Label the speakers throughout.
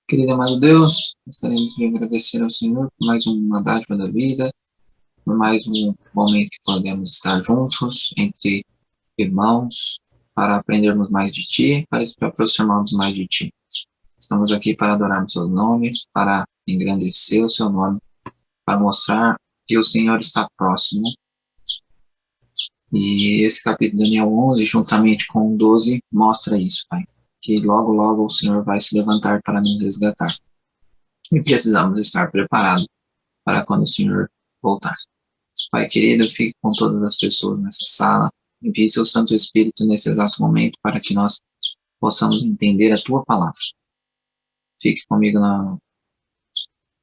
Speaker 1: Querido amado Deus, gostaríamos de agradecer ao Senhor por mais uma dádiva da vida, por mais um momento que podemos estar juntos, entre irmãos, para aprendermos mais de Ti, para se aproximarmos mais de Ti. Estamos aqui para adorarmos o Seu nome, para engrandecer o Seu nome, para mostrar que o Senhor está próximo. E esse capítulo de Daniel 11, juntamente com o 12, mostra isso, Pai. Que logo, logo o Senhor vai se levantar para nos resgatar. E precisamos estar preparados para quando o Senhor voltar. Pai querido, fique com todas as pessoas nessa sala. Envie seu Santo Espírito nesse exato momento para que nós possamos entender a Tua palavra. Fique comigo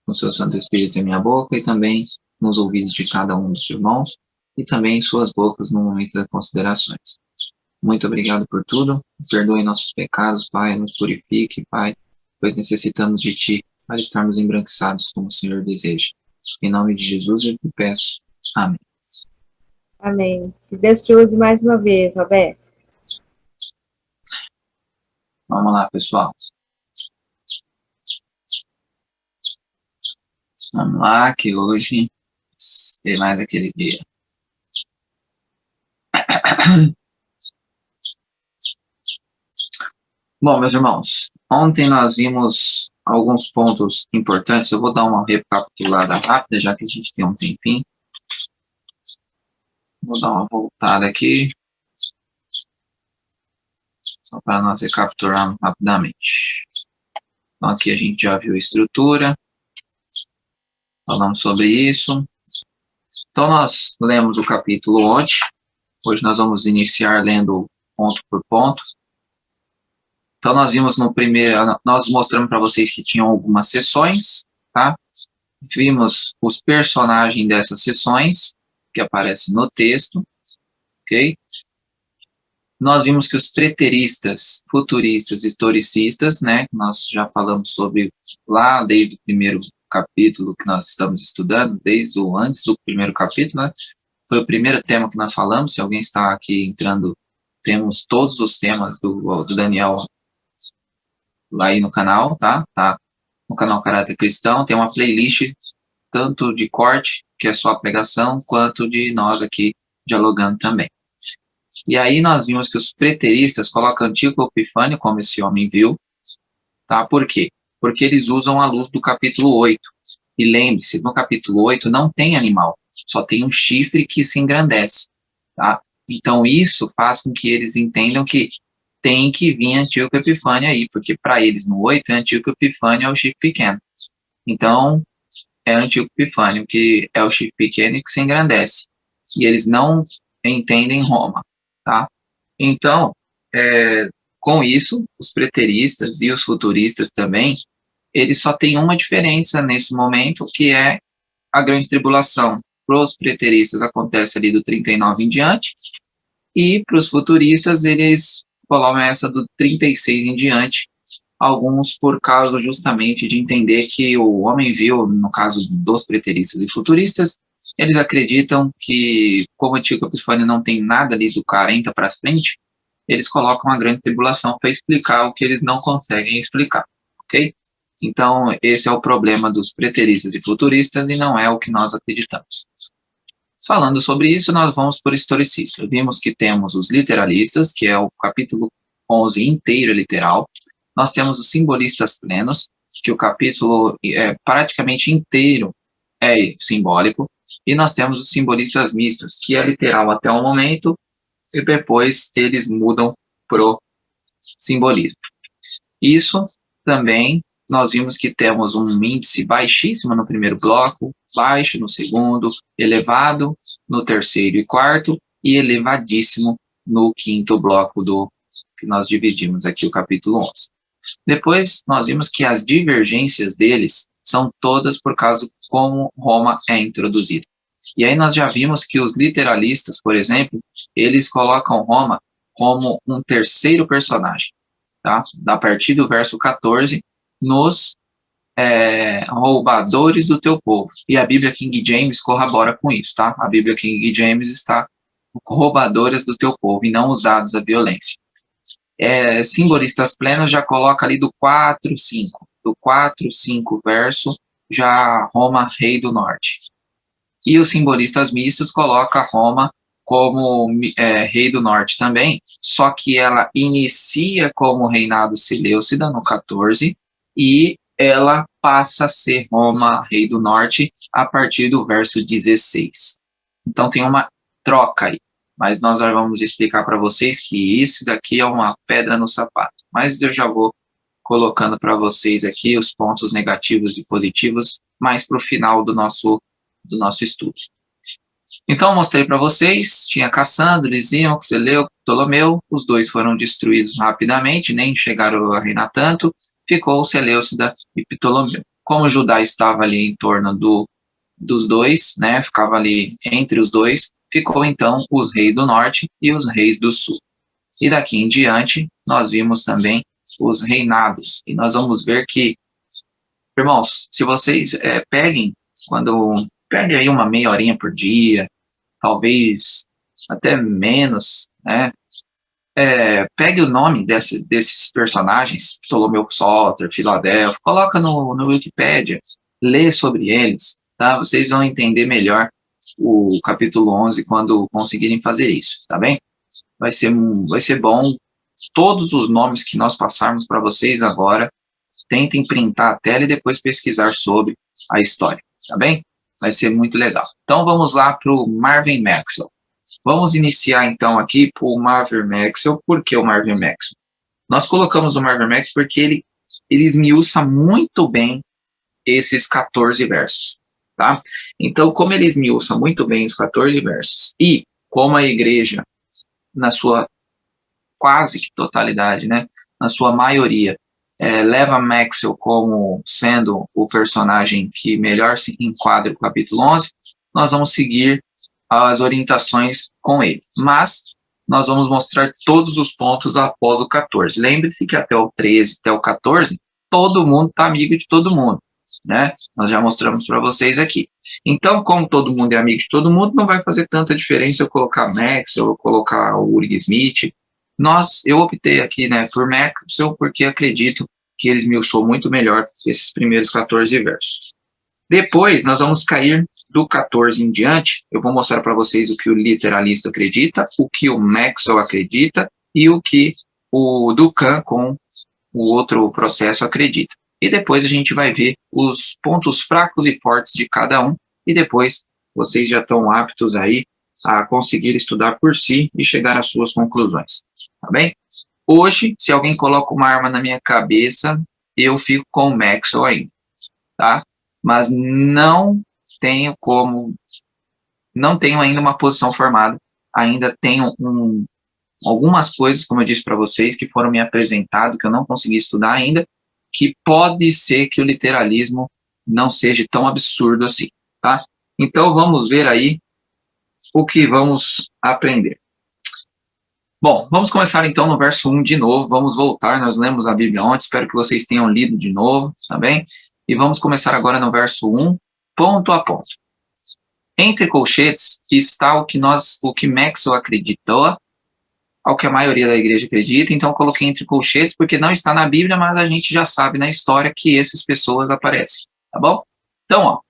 Speaker 1: no seu Santo Espírito em minha boca e também nos ouvidos de cada um dos irmãos e também em suas bocas no momento das considerações. Muito obrigado por tudo. Perdoe nossos pecados, Pai. Nos purifique, Pai, pois necessitamos de Ti para estarmos embranquiçados como o Senhor deseja. Em nome de Jesus eu te peço. Amém.
Speaker 2: Amém. Que Deus te use mais uma vez, Roberto.
Speaker 1: Vamos lá, pessoal. Vamos lá, que hoje é mais aquele dia. Bom, meus irmãos, ontem nós vimos alguns pontos importantes. Eu vou dar uma recapitulada rápida, já que a gente tem um tempinho. Vou dar uma voltada aqui, só para nós recapitularmos rapidamente. Então, aqui a gente já viu a estrutura, falamos sobre isso. Então, nós lemos o capítulo ontem. Hoje nós vamos iniciar lendo ponto por ponto. Então, nós vimos no primeiro, nós mostramos para vocês que tinham algumas sessões, tá? Vimos os personagens dessas sessões, que aparecem no texto, ok? Nós vimos que os preteristas, futuristas, historicistas, né? Nós já falamos sobre lá desde o primeiro capítulo que nós estamos estudando, desde o antes do primeiro capítulo, né? Foi o primeiro tema que nós falamos. Se alguém está aqui entrando, temos todos os temas do Daniel lá aí no canal, tá? Tá no canal Caráter Cristão, tem uma playlist tanto de corte, que é só a pregação, quanto de nós aqui dialogando também. E aí nós vimos que os preteristas colocam Antíoco Epifânio, como esse homem viu, tá? Por quê? Porque eles usam a luz do capítulo 8. E lembre-se, no capítulo 8 não tem animal, só tem um chifre que se engrandece, tá? Então isso faz com que eles entendam que tem que vir Antíoco Epifânio aí, porque para eles no 8, Antíoco Epifânio é o chifre pequeno. Então, é Antíoco Epifânio, que é o chifre pequeno e que se engrandece. E eles não entendem Roma, tá? Então, com isso, os preteristas e os futuristas também, eles só têm uma diferença nesse momento, que é a grande tribulação. Para os preteristas acontece ali do 39 em diante, e para os futuristas eles colocam essa do 36 em diante, alguns por causa justamente de entender que o homem viu, no caso dos preteristas e futuristas, eles acreditam que, como o Antíoco Epifânio não tem nada ali do 40 para frente, eles colocam a grande tribulação para explicar o que eles não conseguem explicar, ok? Então, esse é o problema dos preteristas e futuristas e não é o que nós acreditamos. Falando sobre isso, nós vamos por historicistas. Vimos que temos os literalistas, que é o capítulo 11 inteiro literal. Nós temos os simbolistas plenos, que o capítulo praticamente inteiro é simbólico. E nós temos os simbolistas mistos, que é literal até o momento, e depois eles mudam para o simbolismo. Isso também, nós vimos que temos um índice baixíssimo no primeiro bloco, baixo no segundo, elevado no terceiro e quarto, e elevadíssimo no quinto bloco que nós dividimos aqui o capítulo 11. Depois, nós vimos que as divergências deles são todas por causa de como Roma é introduzida. E aí nós já vimos que os literalistas, por exemplo, eles colocam Roma como um terceiro personagem, tá? A partir do verso 14, nos roubadores do teu povo. E a Bíblia King James corrobora com isso, tá? A Bíblia King James está roubadores do teu povo e não os dados à violência. Simbolistas plenos já coloca ali do 4, 5. do 4, 5 verso, já Roma, rei do norte. E os simbolistas mistos colocam Roma como rei do norte também, só que ela inicia como reinado Seleucida no 14 e ela passa a ser Roma, rei do norte, a partir do verso 16. Então tem uma troca aí, mas nós já vamos explicar para vocês que isso daqui é uma pedra no sapato. Mas eu já vou colocando para vocês aqui os pontos negativos e positivos mais para o final do nosso estudo. Então, eu mostrei para vocês, tinha Cassandro, Lisímaco, Seleuco, Ptolomeu, os dois foram destruídos rapidamente, nem chegaram a reinar tanto, ficou Seleucida e Ptolomeu. Como Judá estava ali em torno dos dois, né, ficava ali entre os dois, ficou então os reis do norte e os reis do sul. E daqui em diante, nós vimos também os reinados, e nós vamos ver que, irmãos, se vocês peguem aí uma meia horinha por dia, talvez até menos, né? Pegue o nome desses personagens, Ptolomeu Soter, Filadelfo, coloca no Wikipedia, lê sobre eles, tá? Vocês vão entender melhor o capítulo 11 quando conseguirem fazer isso, tá bem? Vai ser bom. Todos os nomes que nós passarmos para vocês agora, tentem printar a tela e depois pesquisar sobre a história, tá bem? Vai ser muito legal. Então, vamos lá para o Marvin Maxwell. Vamos iniciar, então, aqui para o Marvin Maxwell. Por que o Marvin Maxwell? Nós colocamos o Marvin Maxwell porque ele esmiuça muito bem esses 14 versos, tá? Então, como ele esmiuça muito bem os 14 versos e como a igreja, na sua quase que totalidade, né, na sua maioria, leva Maxwell como sendo o personagem que melhor se enquadra no capítulo 11, nós vamos seguir as orientações com ele. Mas nós vamos mostrar todos os pontos após o 14. Lembre-se que até o 13, até o 14, todo mundo está amigo de todo mundo, né? Nós já mostramos para vocês aqui. Então, como todo mundo é amigo de todo mundo, não vai fazer tanta diferença eu colocar Maxwell, eu colocar o Ulrich Smith. Eu optei aqui, né, por Maxwell porque acredito que eles me usou muito melhor esses primeiros 14 versos. Depois, nós vamos cair do 14 em diante. Eu vou mostrar para vocês o que o literalista acredita, o que o Maxwell acredita e o que o Duncan, com o outro processo, acredita. E depois a gente vai ver os pontos fracos e fortes de cada um. E depois, vocês já estão aptos aí a conseguir estudar por si e chegar às suas conclusões. Tá bem? Hoje, se alguém coloca uma arma na minha cabeça, eu fico com o Maxwell ainda, tá? Mas não tenho ainda uma posição formada, ainda tenho algumas coisas, como eu disse para vocês, que foram me apresentadas, que eu não consegui estudar ainda, que pode ser que o literalismo não seja tão absurdo assim, tá? Então, vamos ver aí o que vamos aprender. Bom, vamos começar então no verso 1 de novo, vamos voltar, nós lemos a Bíblia ontem, espero que vocês tenham lido de novo, tá bem? E vamos começar agora no verso 1, ponto a ponto. Entre colchetes está o que Maxwell acreditou, ao que a maioria da igreja acredita, então eu coloquei entre colchetes porque não está na Bíblia, mas a gente já sabe na história que essas pessoas aparecem, tá bom? Então, ó,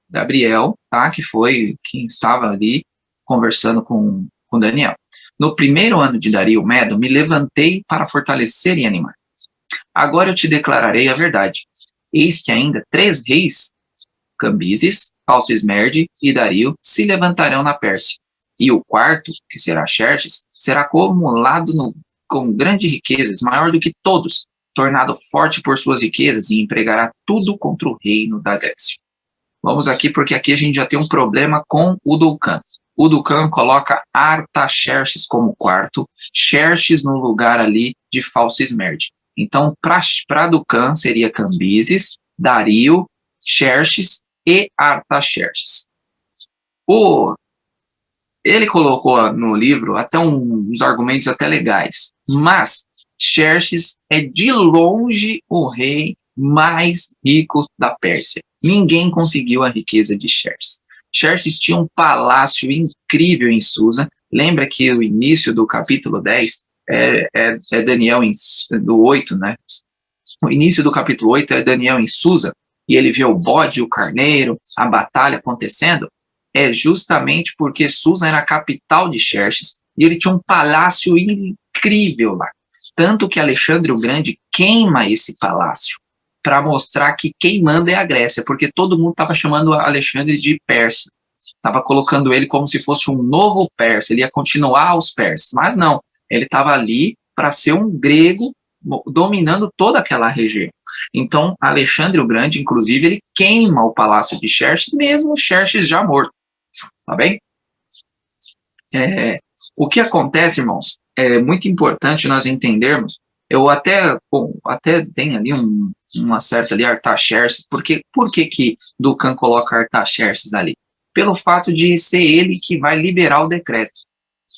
Speaker 1: Gabriel, tá, que foi quem estava ali conversando com Daniel. No primeiro ano de Dario Medo, me levantei para fortalecer e animar. Agora eu te declararei a verdade. Eis que ainda 3 reis, Cambises, Falso-Esmerde e Dario, se levantarão na Pérsia. E o quarto, que será Xerxes, será acumulado com grandes riquezas, maior do que todos, tornado forte por suas riquezas e empregará tudo contra o reino da Grécia. Vamos aqui, porque aqui a gente já tem um problema com o Duncan. O Duncan coloca Artaxerxes como quarto, Xerxes no lugar ali de Falso-Esmerde. Então, para Duncan seria Cambises, Dario, Xerxes e Artaxerxes. Ele colocou no livro até uns argumentos até legais, mas Xerxes é de longe o rei mais rico da Pérsia. Ninguém conseguiu a riqueza de Xerxes. Xerxes tinha um palácio incrível em Susa. Lembra que o início do capítulo 10 é Daniel do 8, né? O início do capítulo 8 é Daniel em Susa, e ele vê o bode e o carneiro, a batalha acontecendo, é justamente porque Susa era a capital de Xerxes, e ele tinha um palácio incrível lá. Tanto que Alexandre o Grande queima esse palácio, para mostrar que quem manda é a Grécia, porque todo mundo estava chamando Alexandre de persa, estava colocando ele como se fosse um novo persa, ele ia continuar os persas, mas não, ele estava ali para ser um grego dominando toda aquela região. Então, Alexandre o Grande, inclusive, ele queima o palácio de Xerxes, mesmo Xerxes já morto, tá bem? O que acontece, irmãos, é muito importante nós entendermos. Eu até tenho ali uma certa ali Artaxerxes, por que Ducan coloca Artaxerxes ali? Pelo fato de ser ele que vai liberar o decreto,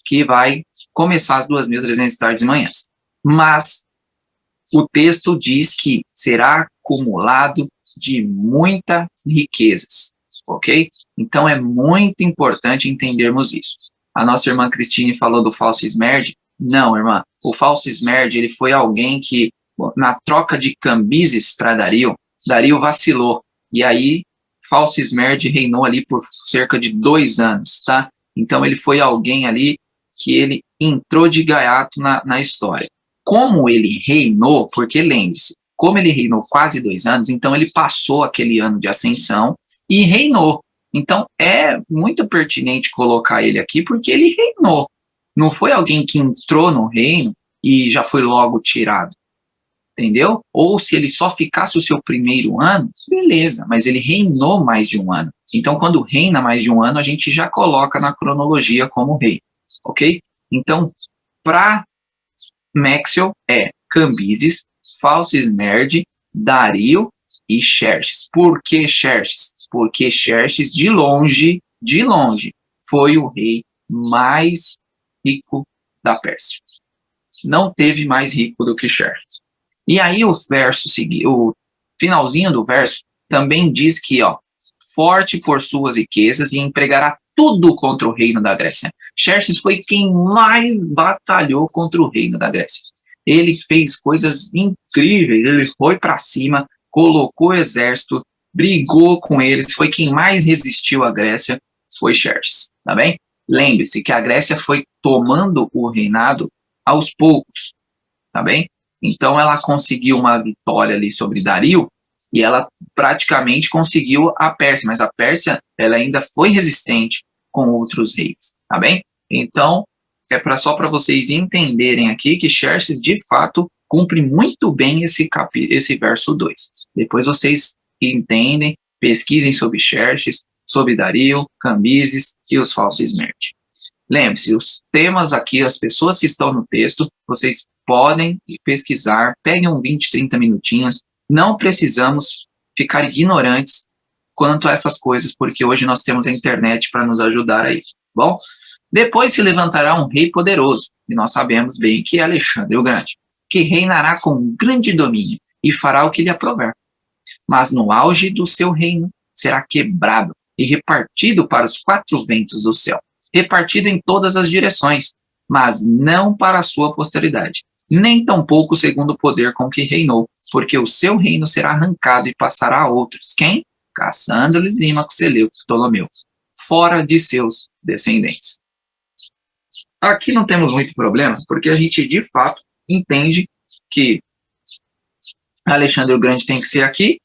Speaker 1: que vai começar as 2.300 tardes e manhãs. Mas o texto diz que será acumulado de muitas riquezas, ok? Então é muito importante entendermos isso. A nossa irmã Cristine falou do falso esmerde. Não, irmã, o falso esmerde, ele foi alguém que, na troca de Cambises para Dario vacilou, e aí falso esmerde reinou ali por cerca de 2 anos, tá? Então ele foi alguém ali que ele entrou de gaiato na história. Como ele reinou, porque lembre-se, como ele reinou quase 2 anos, então ele passou aquele ano de ascensão e reinou. Então é muito pertinente colocar ele aqui, porque ele reinou. Não foi alguém que entrou no reino e já foi logo tirado, entendeu? Ou se ele só ficasse o seu primeiro ano, beleza, mas ele reinou mais de 1 ano. Então, quando reina mais de 1 ano, a gente já coloca na cronologia como rei, ok? Então, para Maxiel é Cambises, falso esmerde, Dario e Xerxes. Por que Xerxes? Porque Xerxes, de longe, foi o rei mais rico da Pérsia. Não teve mais rico do que Xerxes. E aí o finalzinho do verso também diz que, forte por suas riquezas e empregará tudo contra o reino da Grécia. Xerxes foi quem mais batalhou contra o reino da Grécia. Ele fez coisas incríveis, ele foi para cima, colocou exército, brigou com eles, foi quem mais resistiu à Grécia, foi Xerxes, tá bem? Lembre-se que a Grécia foi tomando o reinado aos poucos, tá bem? Então ela conseguiu uma vitória ali sobre Dario e ela praticamente conseguiu a Pérsia, mas a Pérsia ela ainda foi resistente com outros reis, tá bem? Então só para vocês entenderem aqui que Xerxes de fato cumpre muito bem esse verso 2. Depois vocês entendem, pesquisem sobre Xerxes, sobre Dario, Cambises e os falsos esmerde. Lembre-se, os temas aqui, as pessoas que estão no texto, vocês podem pesquisar, peguem 20, 30 minutinhos, não precisamos ficar ignorantes quanto a essas coisas, porque hoje nós temos a internet para nos ajudar a isso, bom? Depois se levantará um rei poderoso, e nós sabemos bem que é Alexandre o Grande, que reinará com grande domínio e fará o que lhe aprover. Mas no auge do seu reino será quebrado e repartido para os 4 ventos do céu, repartido em todas as direções, mas não para a sua posteridade, nem tampouco segundo o poder com que reinou, porque o seu reino será arrancado e passará a outros. Quem? Cassandro, Lisímaco, Seleuco, Ptolomeu, fora de seus descendentes. Aqui não temos muito problema, porque a gente de fato entende que Alexandre o Grande tem que ser aqui,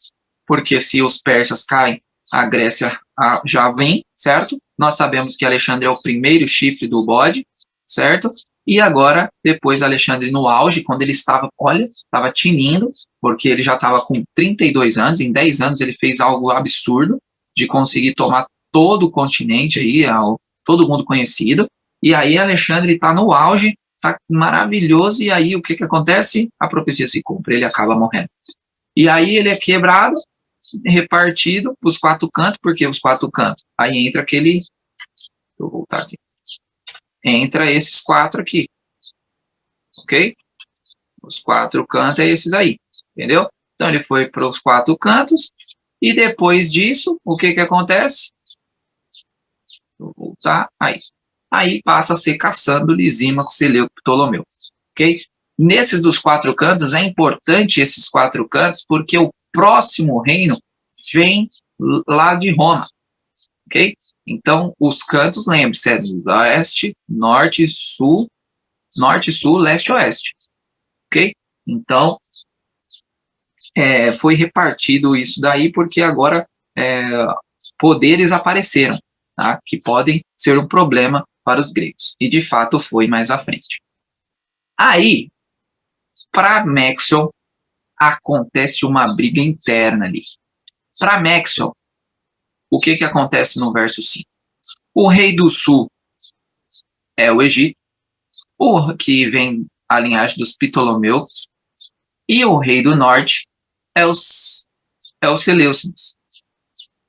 Speaker 1: porque se os persas caem, a Grécia já vem, certo? Nós sabemos que Alexandre é o primeiro chifre do bode, certo? E agora, depois Alexandre no auge, quando ele estava tinindo, porque ele já estava com 32 anos, em 10 anos ele fez algo absurdo, de conseguir tomar todo o continente aí, todo mundo conhecido, e aí Alexandre está no auge, está maravilhoso, e aí o que acontece? A profecia se cumpre, ele acaba morrendo. E aí ele é quebrado, repartido para os 4 cantos, porque os 4 cantos, aí entra aquele, deixa eu voltar aqui, entra esses 4 aqui, ok? Os 4 cantos é esses aí, entendeu? Então ele foi para os 4 cantos, e depois disso, o que acontece? Vou voltar aí. Aí passa a ser Cassandro, Lisímaco, Seleuco, Ptolomeu. ok? Nesses dos 4 cantos, é importante esses 4 cantos, porque o próximo reino vem lá de Roma, ok? Então, os cantos, lembre-se, é leste, norte, sul, leste e oeste, ok? Então, foi repartido isso daí, porque agora poderes apareceram, tá? Que podem ser um problema para os gregos. E, de fato, foi mais à frente. Aí, para Maxwell, acontece uma briga interna ali. Para Maxwell, o que acontece no verso 5? O rei do sul é o Egito, o que vem a linhagem dos Ptolomeus, e o rei do norte é os Seleucidas,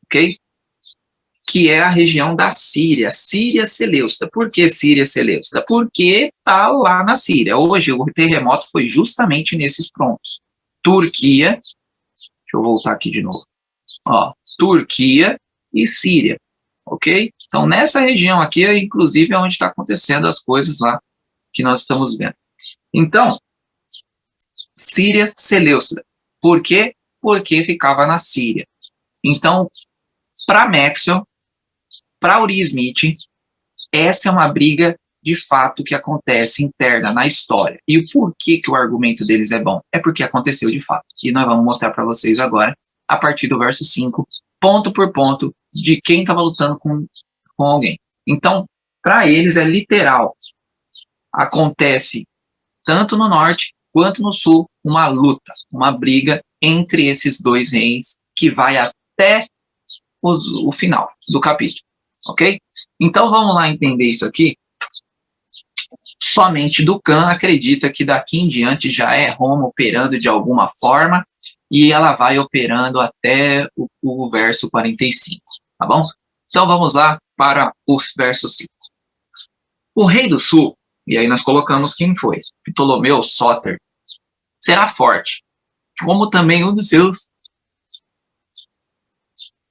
Speaker 1: ok? Que é a região da Síria, Síria Seleucida. Por que Síria Seleucida? Porque está lá na Síria. Hoje o terremoto foi justamente nesses pontos. Turquia, deixa eu voltar aqui de novo. Ó, Turquia e Síria, ok? Então nessa região aqui, inclusive, é onde está acontecendo as coisas lá que nós estamos vendo. Então, Síria Seleucida. Por quê? Porque ficava na Síria. Então, para Maxwell, para Uri Smith, essa é uma briga de fato que acontece interna na história. E o porquê que o argumento deles é bom? É porque aconteceu de fato. E nós vamos mostrar para vocês agora, a partir do verso 5, ponto por ponto, de quem estava lutando com alguém. Então, para eles é literal. Acontece tanto no norte quanto no sul uma luta, uma briga entre esses 2 reis que vai até o final do capítulo. Ok? Então vamos lá entender isso aqui. Somente Ducan acredita que daqui em diante já é Roma operando de alguma forma e ela vai operando até o verso 45, tá bom? Então vamos lá para os versos 5. O rei do sul, e aí nós colocamos quem foi, Ptolomeu Sóter, será forte, como também um dos seus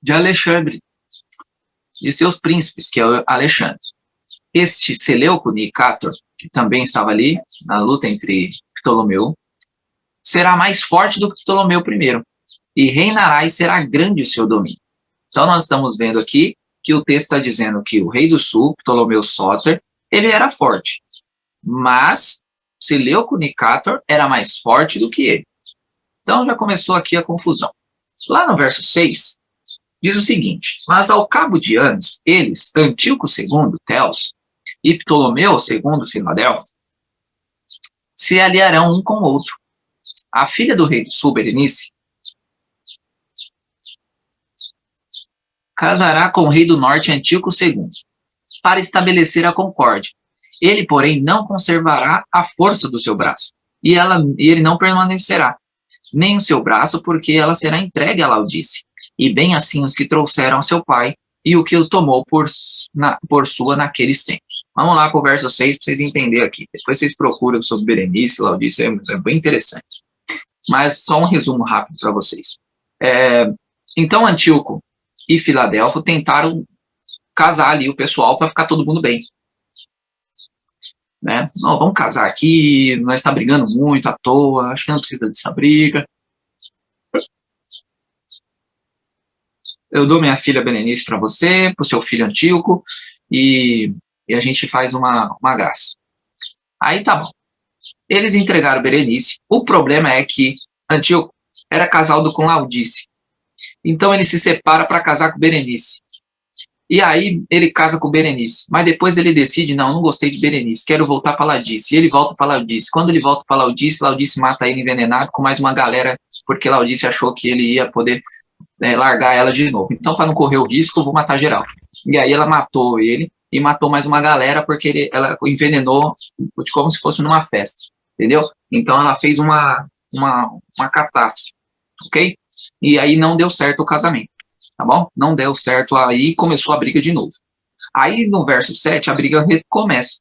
Speaker 1: de Alexandre, de seus príncipes, que é o Alexandre. Este Seleuco Nicator, que também estava ali na luta entre Ptolomeu, será mais forte do que Ptolomeu I, e reinará e será grande o seu domínio. Então nós estamos vendo aqui que o texto está dizendo que o rei do sul, Ptolomeu Sóter, ele era forte, mas Seleuco Nicator era mais forte do que ele. Então já começou aqui a confusão. Lá no verso 6, diz o seguinte: mas ao cabo de anos, eles, Antíoco II, Teos, e Ptolomeu II, Filadelfo, se aliarão um com o outro. A filha do rei do sul, Berenice, casará com o rei do norte, Antíoco II, para estabelecer a concórdia. Ele, porém, não conservará a força do seu braço, e ele não permanecerá, nem o seu braço, porque ela será entregue a Laodice, e bem assim os que trouxeram a seu pai, e o que o tomou por sua naqueles tempos. Vamos lá para o verso 6 para vocês entenderem aqui. Depois vocês procuram sobre Berenice, Laodice, é bem interessante. Mas só um resumo rápido para vocês. Então Antíoco e Filadelfo tentaram casar ali o pessoal para ficar todo mundo bem. Né? Não, vamos casar aqui, nós estamos brigando muito à toa, acho que não precisa dessa briga. Eu dou minha filha Berenice para você, para o seu filho Antíoco, e a gente faz uma graça. Aí tá bom. Eles entregaram Berenice. O problema é que Antíoco era casado com Laodice. Então ele se separa para casar com Berenice. E aí ele casa com Berenice. Mas depois ele decide, não gostei de Berenice, quero voltar para Laodice. E ele volta para Laodice. Quando ele volta para Laodice, Laodice mata ele envenenado com mais uma galera, porque Laodice achou que ele ia poder largar ela de novo. Então, para não correr o risco, eu vou matar geral. E aí ela matou ele e matou mais uma galera porque ela envenenou como se fosse numa festa. Entendeu? Então ela fez uma catástrofe. Ok? E aí não deu certo o casamento. Tá bom? Não deu certo, aí começou a briga de novo. Aí no verso 7 a briga recomeça.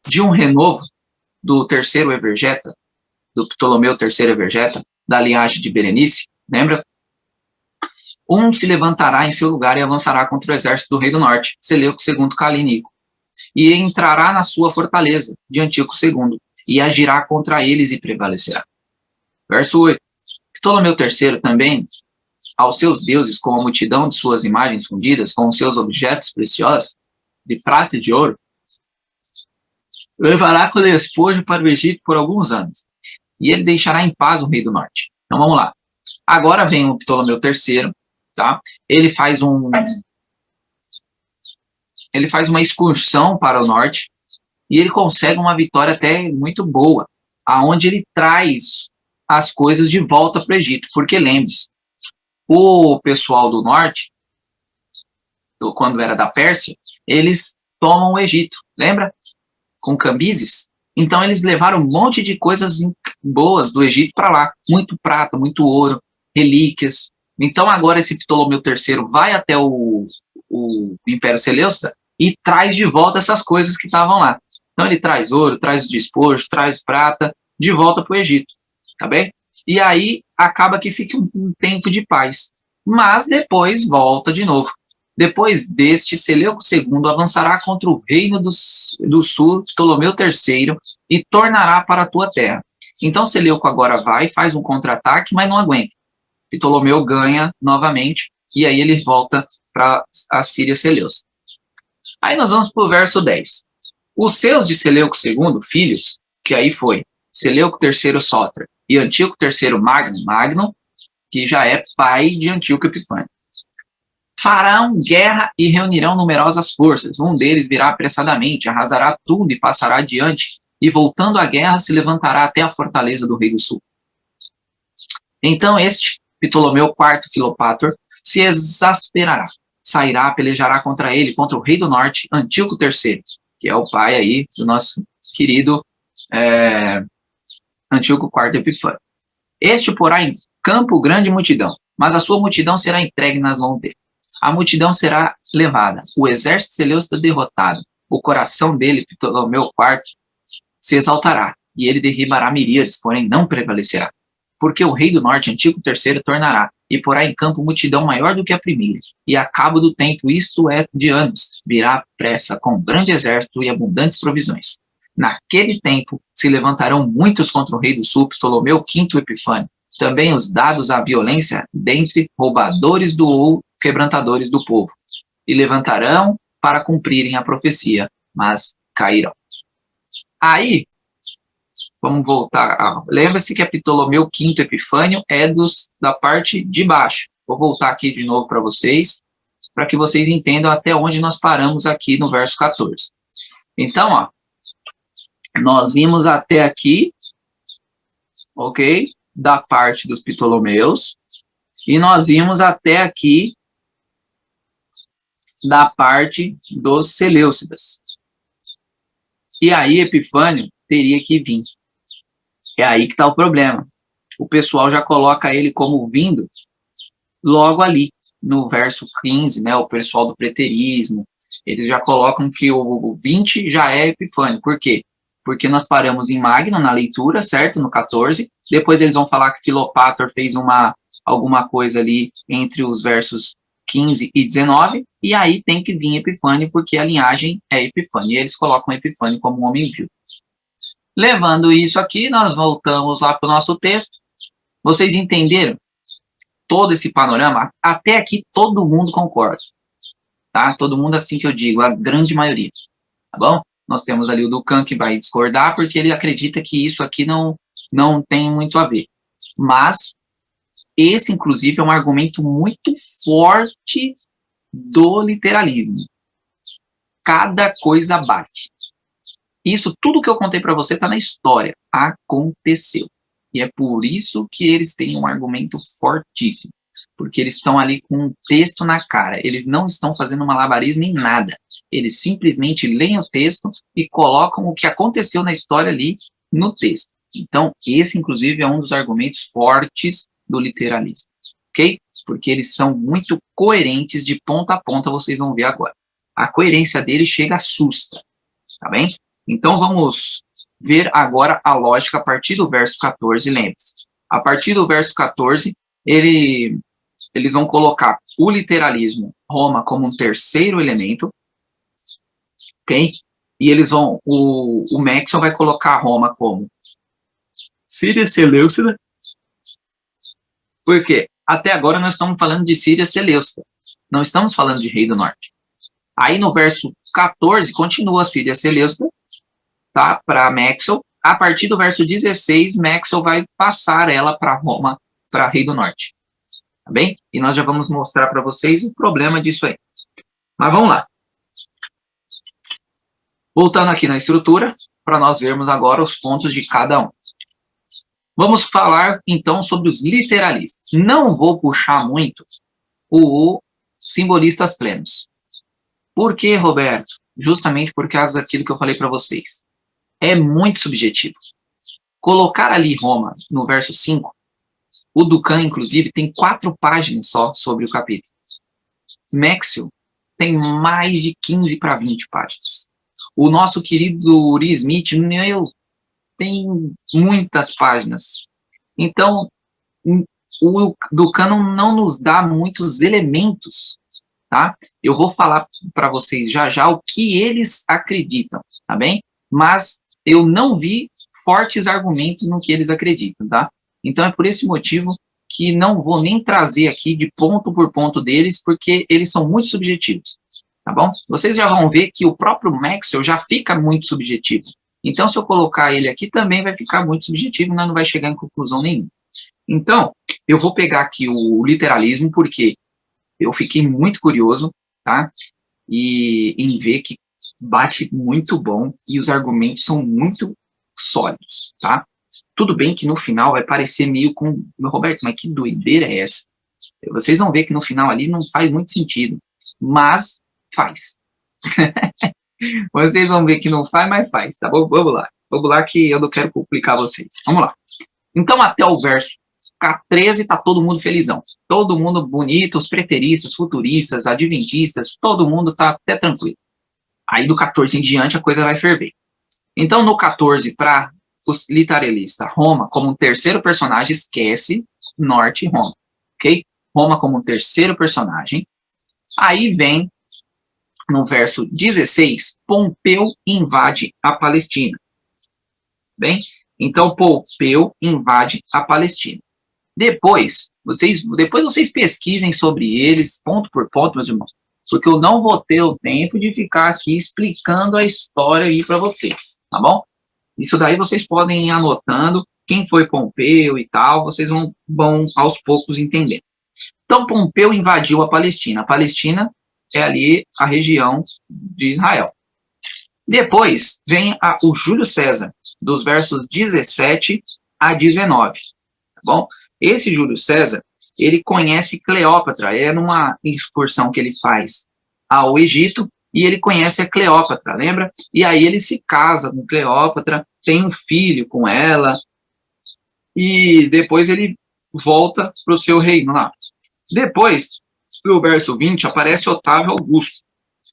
Speaker 1: De um renovo do terceiro Evergeta, do Ptolomeu III Evergeta, da linhagem de Berenice, lembra? Um se levantará em seu lugar e avançará contra o exército do rei do norte, Seleuco II Calínico, e entrará na sua fortaleza, de Antíoco II, e agirá contra eles e prevalecerá. Verso 8. Ptolomeu III também, aos seus deuses, com a multidão de suas imagens fundidas, com os seus objetos preciosos, de prata e de ouro, levará com despojo para o Egito por alguns anos, e ele deixará em paz o rei do norte. Então vamos lá. Agora vem o Ptolomeu III, tá? Ele faz uma excursão para o norte, e ele consegue uma vitória até muito boa, aonde ele traz as coisas de volta para o Egito, porque lembre-se, o pessoal do norte, quando era da Pérsia, eles tomam o Egito, lembra? Com Cambises. Então eles levaram um monte de coisas boas do Egito para lá, muito prata, muito ouro, relíquias. Então agora esse Ptolomeu III vai até o Império Seleucida e traz de volta essas coisas que estavam lá. Então ele traz ouro, traz despojo, traz prata de volta para o Egito, tá bem? E aí acaba que fica um tempo de paz, mas depois volta de novo. Depois deste, Seleuco II avançará contra o reino do sul, Ptolomeu III, e tornará para a tua terra. Então Seleuco agora vai, faz um contra-ataque, mas não aguenta. Ptolomeu ganha novamente, e aí ele volta para a Síria Seleucida. Aí nós vamos para o verso 10. Os seus de Seleuco II, filhos, que aí foi Seleuco III Soter e Antíoco III Magno, que já é pai de Antíoco Epifânio, farão guerra e reunirão numerosas forças. Um deles virá apressadamente, arrasará tudo e passará adiante, e voltando à guerra se levantará até a fortaleza do rei do sul. Então este, Ptolomeu IV Filopator, se exasperará, sairá, pelejará contra ele, contra o rei do norte, Antíoco III, que é o pai aí do nosso querido Antíoco IV Epifânio. Este porá em campo grande multidão, mas a sua multidão será entregue nas mãos dele. A multidão será levada, o exército seleucida derrotado, o coração dele, Ptolomeu IV, se exaltará, e ele derribará miríades, porém não prevalecerá. Porque o rei do norte, Antíoco III, tornará, e porá em campo multidão maior do que a primeira, e a cabo do tempo, isto é, de anos, virá pressa com grande exército e abundantes provisões. Naquele tempo se levantarão muitos contra o rei do sul, Ptolomeu V Epifânio, também os dados à violência dentre roubadores do ouro, quebrantadores do povo, e levantarão para cumprirem a profecia, mas cairão. Aí, vamos voltar. Lembra-se que a Ptolomeu V Epifânio é da parte de baixo. Vou voltar aqui de novo para vocês, para que vocês entendam até onde nós paramos aqui no verso 14. Então, ó, nós vimos até aqui, ok? Da parte dos Ptolomeus, e nós vimos até aqui da parte dos Seleucidas. E aí Epifânio teria que vir. É aí que está o problema. O pessoal já coloca ele como vindo logo ali, no verso 15, né? O pessoal do preterismo, eles já colocam que o 20 já é Epifânio. Por quê? Porque nós paramos em Magno na leitura, certo? No 14. Depois eles vão falar que Filopator fez alguma coisa ali entre os versos 15 e 19, e aí tem que vir Epifânio, porque a linhagem é Epifânio, e eles colocam Epifânio como um homem vil. Levando isso aqui, nós voltamos lá para o nosso texto. Vocês entenderam todo esse panorama? Até aqui todo mundo concorda, tá? Todo mundo, assim que eu digo, a grande maioria, tá bom? Nós temos ali o Ducan que vai discordar, porque ele acredita que isso aqui não tem muito a ver. Mas esse, inclusive, é um argumento muito forte do literalismo. Cada coisa bate. Isso, tudo que eu contei para você está na história. Aconteceu. E é por isso que eles têm um argumento fortíssimo. Porque eles estão ali com um texto na cara. Eles não estão fazendo malabarismo em nada. Eles simplesmente leem o texto e colocam o que aconteceu na história ali no texto. Então, esse, inclusive, é um dos argumentos fortes do literalismo. Ok? Porque eles são muito coerentes de ponta a ponta, vocês vão ver agora. A coerência deles chega, assusta. Tá bem? Então, vamos ver agora a lógica a partir do verso 14, lembre-se. A partir do verso 14, eles vão colocar o literalismo Roma como um terceiro elemento, ok? E eles vão, o Maxwell vai colocar Roma como Síria Seleucida. Por quê? Até agora nós estamos falando de Síria Seleucida. Não estamos falando de Rei do Norte. Aí no verso 14 continua Síria Seleucida, tá? Para Maxwell. A partir do verso 16, Maxwell vai passar ela para Roma, para Rei do Norte. Tá bem? E nós já vamos mostrar para vocês o problema disso aí. Mas vamos lá. Voltando aqui na estrutura, para nós vermos agora os pontos de cada um. Vamos falar, então, sobre os literalistas. Não vou puxar muito o simbolistas plenos. Por que, Roberto? Justamente por causa daquilo que eu falei para vocês. É muito subjetivo. Colocar ali Roma no verso 5, o Duncan, inclusive, tem 4 páginas só sobre o capítulo. Maxwell tem mais de 15 para 20 páginas. O nosso querido Uri Smith, tem muitas páginas. Então, o Duncan não nos dá muitos elementos, tá? Eu vou falar para vocês já o que eles acreditam, tá bem? Mas eu não vi fortes argumentos no que eles acreditam, tá? Então é por esse motivo que não vou nem trazer aqui de ponto por ponto deles, porque eles são muito subjetivos, tá bom? Vocês já vão ver que o próprio Maxwell já fica muito subjetivo. Então, se eu colocar ele aqui, também vai ficar muito subjetivo, não vai chegar em conclusão nenhuma. Então, eu vou pegar aqui o literalismo, porque eu fiquei muito curioso, tá? E em ver que bate muito bom e os argumentos são muito sólidos, tá? Tudo bem que no final vai parecer meio com... Roberto, mas que doideira é essa? Vocês vão ver que no final ali não faz muito sentido, mas faz. Vocês vão ver que não faz, mas faz, tá bom? Vamos lá. Vamos lá que eu não quero complicar vocês. Vamos lá. Então, até o verso 13 tá todo mundo felizão. Todo mundo bonito, os preteristas, futuristas, adventistas, todo mundo tá até tranquilo. Aí do 14 em diante a coisa vai ferver. Então, no 14, para os literalistas, Roma como um terceiro personagem, esquece Norte e Roma, ok? Roma como um terceiro personagem. Aí vem, no verso 16, Pompeu invade a Palestina. Bem? Então, Pompeu invade a Palestina. Depois vocês pesquisem sobre eles, ponto por ponto, meus irmãos, porque eu não vou ter o tempo de ficar aqui explicando a história aí para vocês, tá bom? Isso daí vocês podem ir anotando quem foi Pompeu e tal, vocês vão aos poucos entender. Então, Pompeu invadiu a Palestina. A Palestina é ali a região de Israel. Depois vem o Júlio César, dos versos 17 a 19, tá bom? Esse Júlio César, ele conhece Cleópatra, é numa excursão que ele faz ao Egito, e ele conhece a Cleópatra, lembra? E aí ele se casa com Cleópatra, tem um filho com ela, e depois ele volta para o seu reino lá. Depois, no verso 20, aparece Otávio Augusto.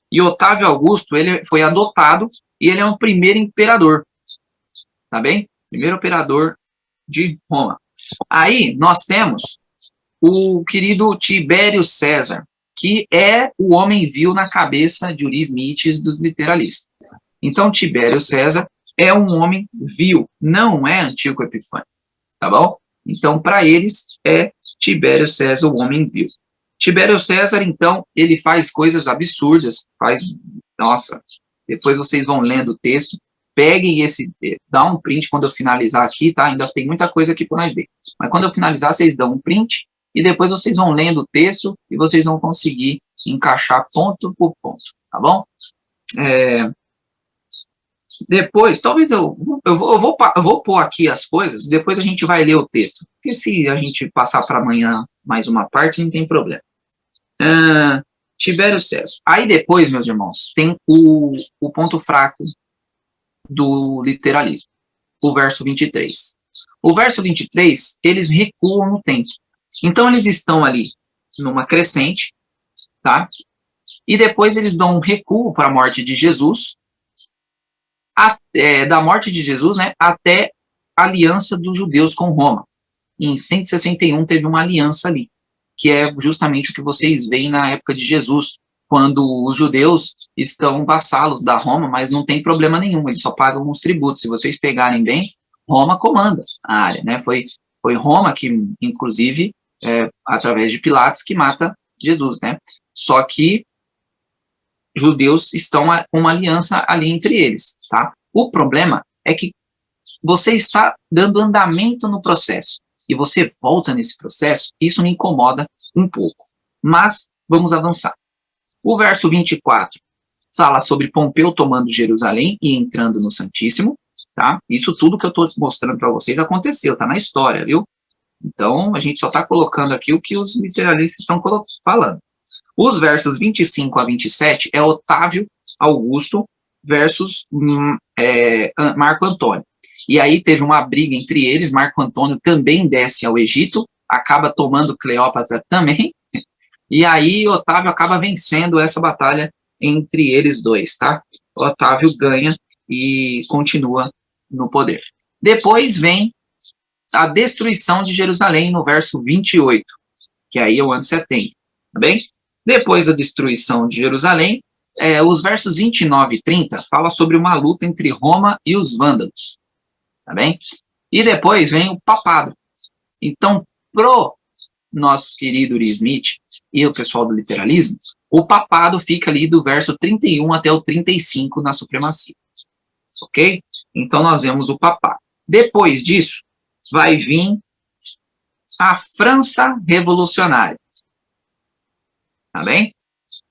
Speaker 1: E Otávio Augusto, ele foi adotado, e ele é o primeiro imperador, tá bem? Primeiro imperador de Roma. Aí nós temos o querido Tibério César, que é o homem vil na cabeça de Uri Smith dos literalistas. Então, Tibério César é um homem vil, não é Antíoco Epifânio, tá bom? Então, para eles, é Tibério César o homem vil. Tibério César, então, ele faz coisas absurdas, nossa, depois vocês vão lendo o texto, peguem dá um print quando eu finalizar aqui, tá? Ainda tem muita coisa aqui para nós ver. Mas quando eu finalizar, vocês dão um print e depois vocês vão lendo o texto e vocês vão conseguir encaixar ponto por ponto, tá bom? Depois, talvez eu vou pôr aqui as coisas, depois a gente vai ler o texto. Porque se a gente passar para amanhã mais uma parte, não tem problema. Tibério César. Aí depois, meus irmãos, tem o ponto fraco do literalismo, o verso 23. O verso 23, eles recuam no tempo. Então, eles estão ali numa crescente, tá? E depois eles dão um recuo para a morte de Jesus, da morte de Jesus, né, até a aliança dos judeus com Roma. Em 161 teve uma aliança ali, que é justamente o que vocês veem na época de Jesus, quando os judeus estão vassalos da Roma, mas não tem problema nenhum, eles só pagam os tributos. Se vocês pegarem bem, Roma comanda a área, né? Foi Roma que, inclusive, através de Pilatos, que mata Jesus, né? Só que judeus estão com uma aliança ali entre eles, tá? O problema é que você está dando andamento no processo e você volta nesse processo, isso me incomoda um pouco. Mas vamos avançar. O verso 24 fala sobre Pompeu tomando Jerusalém e entrando no Santíssimo, tá? Isso tudo que eu estou mostrando para vocês aconteceu, tá na história, viu? Então, a gente só está colocando aqui o que os literalistas estão falando. Os versos 25 a 27 é Otávio Augusto versus Marco Antônio. E aí teve uma briga entre eles, Marco Antônio também desce ao Egito, acaba tomando Cleópatra também, e aí Otávio acaba vencendo essa batalha entre eles dois, tá? Otávio ganha e continua no poder. Depois vem a destruição de Jerusalém no verso 28, que aí é o ano 70, tá bem? Depois da destruição de Jerusalém, os versos 29 e 30 falam sobre uma luta entre Roma e os vândalos, tá bem? E depois vem o papado. Então, pro nosso querido Uri Smith e o pessoal do literalismo, o papado fica ali do verso 31 até o 35 na supremacia, ok? Então, nós vemos o papado. Depois disso, vai vir a França revolucionária, tá bem?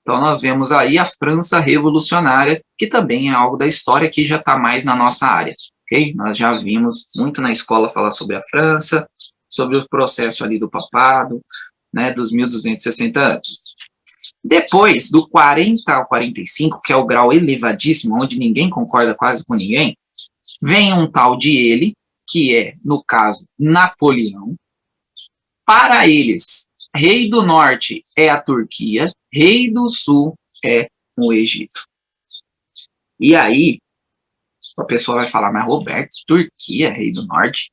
Speaker 1: Então, nós vemos aí a França revolucionária, que também é algo da história que já está mais na nossa área, ok? Nós já vimos muito na escola falar sobre a França, sobre o processo ali do papado, né, dos 1260 anos. Depois, do 40 ao 45, que é o grau elevadíssimo, onde ninguém concorda quase com ninguém, vem um tal de ele, que é, no caso, Napoleão. Para eles, rei do norte é a Turquia, rei do sul é o Egito. E aí, a pessoa vai falar, mas Roberto, Turquia, rei do norte?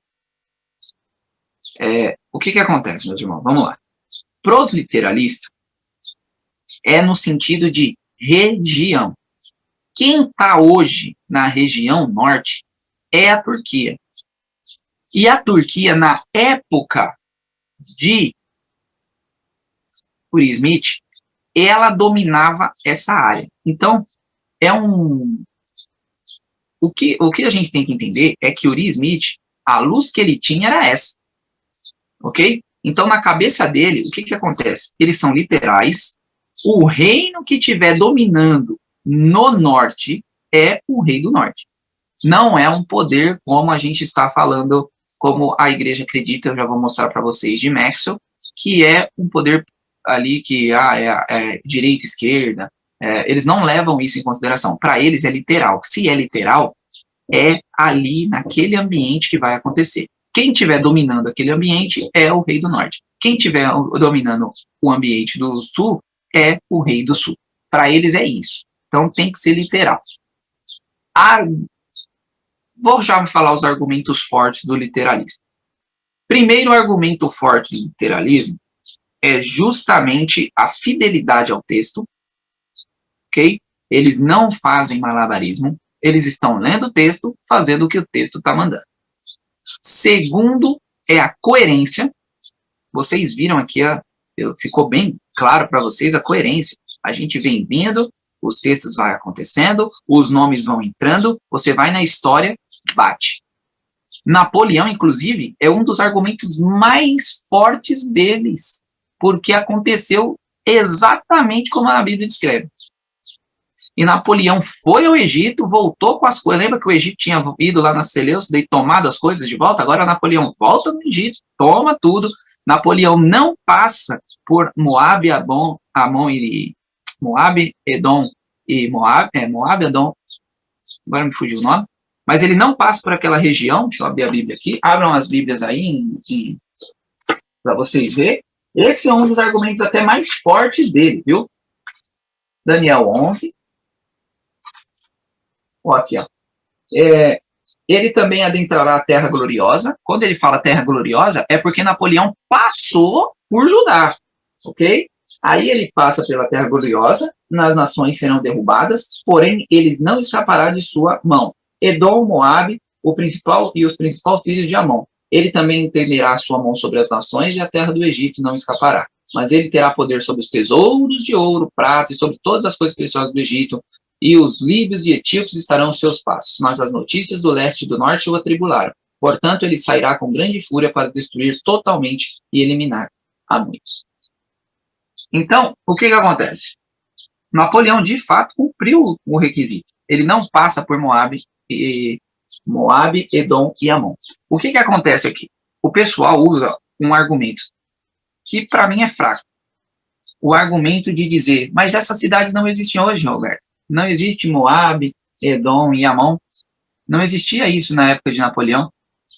Speaker 1: O que acontece, meus irmãos? Vamos lá. Para os literalistas, é no sentido de região. Quem está hoje na região norte é a Turquia. E a Turquia, na época de Uri Smith, ela dominava essa área. Então, o que a gente tem que entender é que Uri Smith, a luz que ele tinha era essa. Ok? Então, na cabeça dele, o que acontece? Eles são literais. O reino que estiver dominando no norte é o rei do norte. Não é um poder como a gente está falando, como a igreja acredita, eu já vou mostrar para vocês, de Maxwell, que é um poder ali que é direita, esquerda. Eles não levam isso em consideração. Para eles é literal. Se é literal, é ali, naquele ambiente que vai acontecer. Quem estiver dominando aquele ambiente é o rei do norte. Quem estiver dominando o ambiente do sul é o rei do sul. Para eles é isso. Então tem que ser literal. Vou já falar os argumentos fortes do literalismo. Primeiro argumento forte do literalismo é justamente a fidelidade ao texto, ok? Eles não fazem malabarismo, eles estão lendo o texto, fazendo o que o texto está mandando. Segundo é a coerência. Vocês viram aqui, ficou bem claro para vocês a coerência. A gente vem vindo, os textos vão acontecendo, os nomes vão entrando, você vai na história, bate. Napoleão, inclusive, é um dos argumentos mais fortes deles, porque aconteceu exatamente como a Bíblia descreve. E Napoleão foi ao Egito, voltou com as coisas. Lembra que o Egito tinha ido lá na Seleucida e tomado as coisas de volta? Agora Napoleão volta no Egito, toma tudo. Napoleão não passa por Moab, Edom e Moab, Edom, agora me fugiu o nome, mas ele não passa por aquela região. Deixa eu abrir a Bíblia aqui, abram as Bíblias aí para vocês verem. Esse é um dos argumentos até mais fortes dele, viu? Daniel 11. Aqui, ó. Ele também adentrará a Terra Gloriosa. Quando ele fala Terra Gloriosa, é porque Napoleão passou por Judá, ok? Aí ele passa pela Terra Gloriosa nas nações serão derrubadas, porém eles não escapará de sua mão. Edom, Moabe, o principal e os principais filhos de Amon. Ele também estenderá a sua mão sobre as nações e a terra do Egito não escapará. Mas ele terá poder sobre os tesouros de ouro, prata e sobre todas as coisas preciosas do Egito, e os líbios e etíopes estarão aos seus passos. Mas as notícias do leste e do norte o atribularam. Portanto, ele sairá com grande fúria para destruir totalmente e eliminar a muitos. Então, o que acontece? Napoleão, de fato, cumpriu o requisito. Ele não passa por Moabe, Edom e Amon. O que acontece aqui? O pessoal usa um argumento que, para mim, é fraco. O argumento de dizer, mas essas cidades não existem hoje, Roberto. Não existe Moabe, Edom e Amon. Não existia isso na época de Napoleão.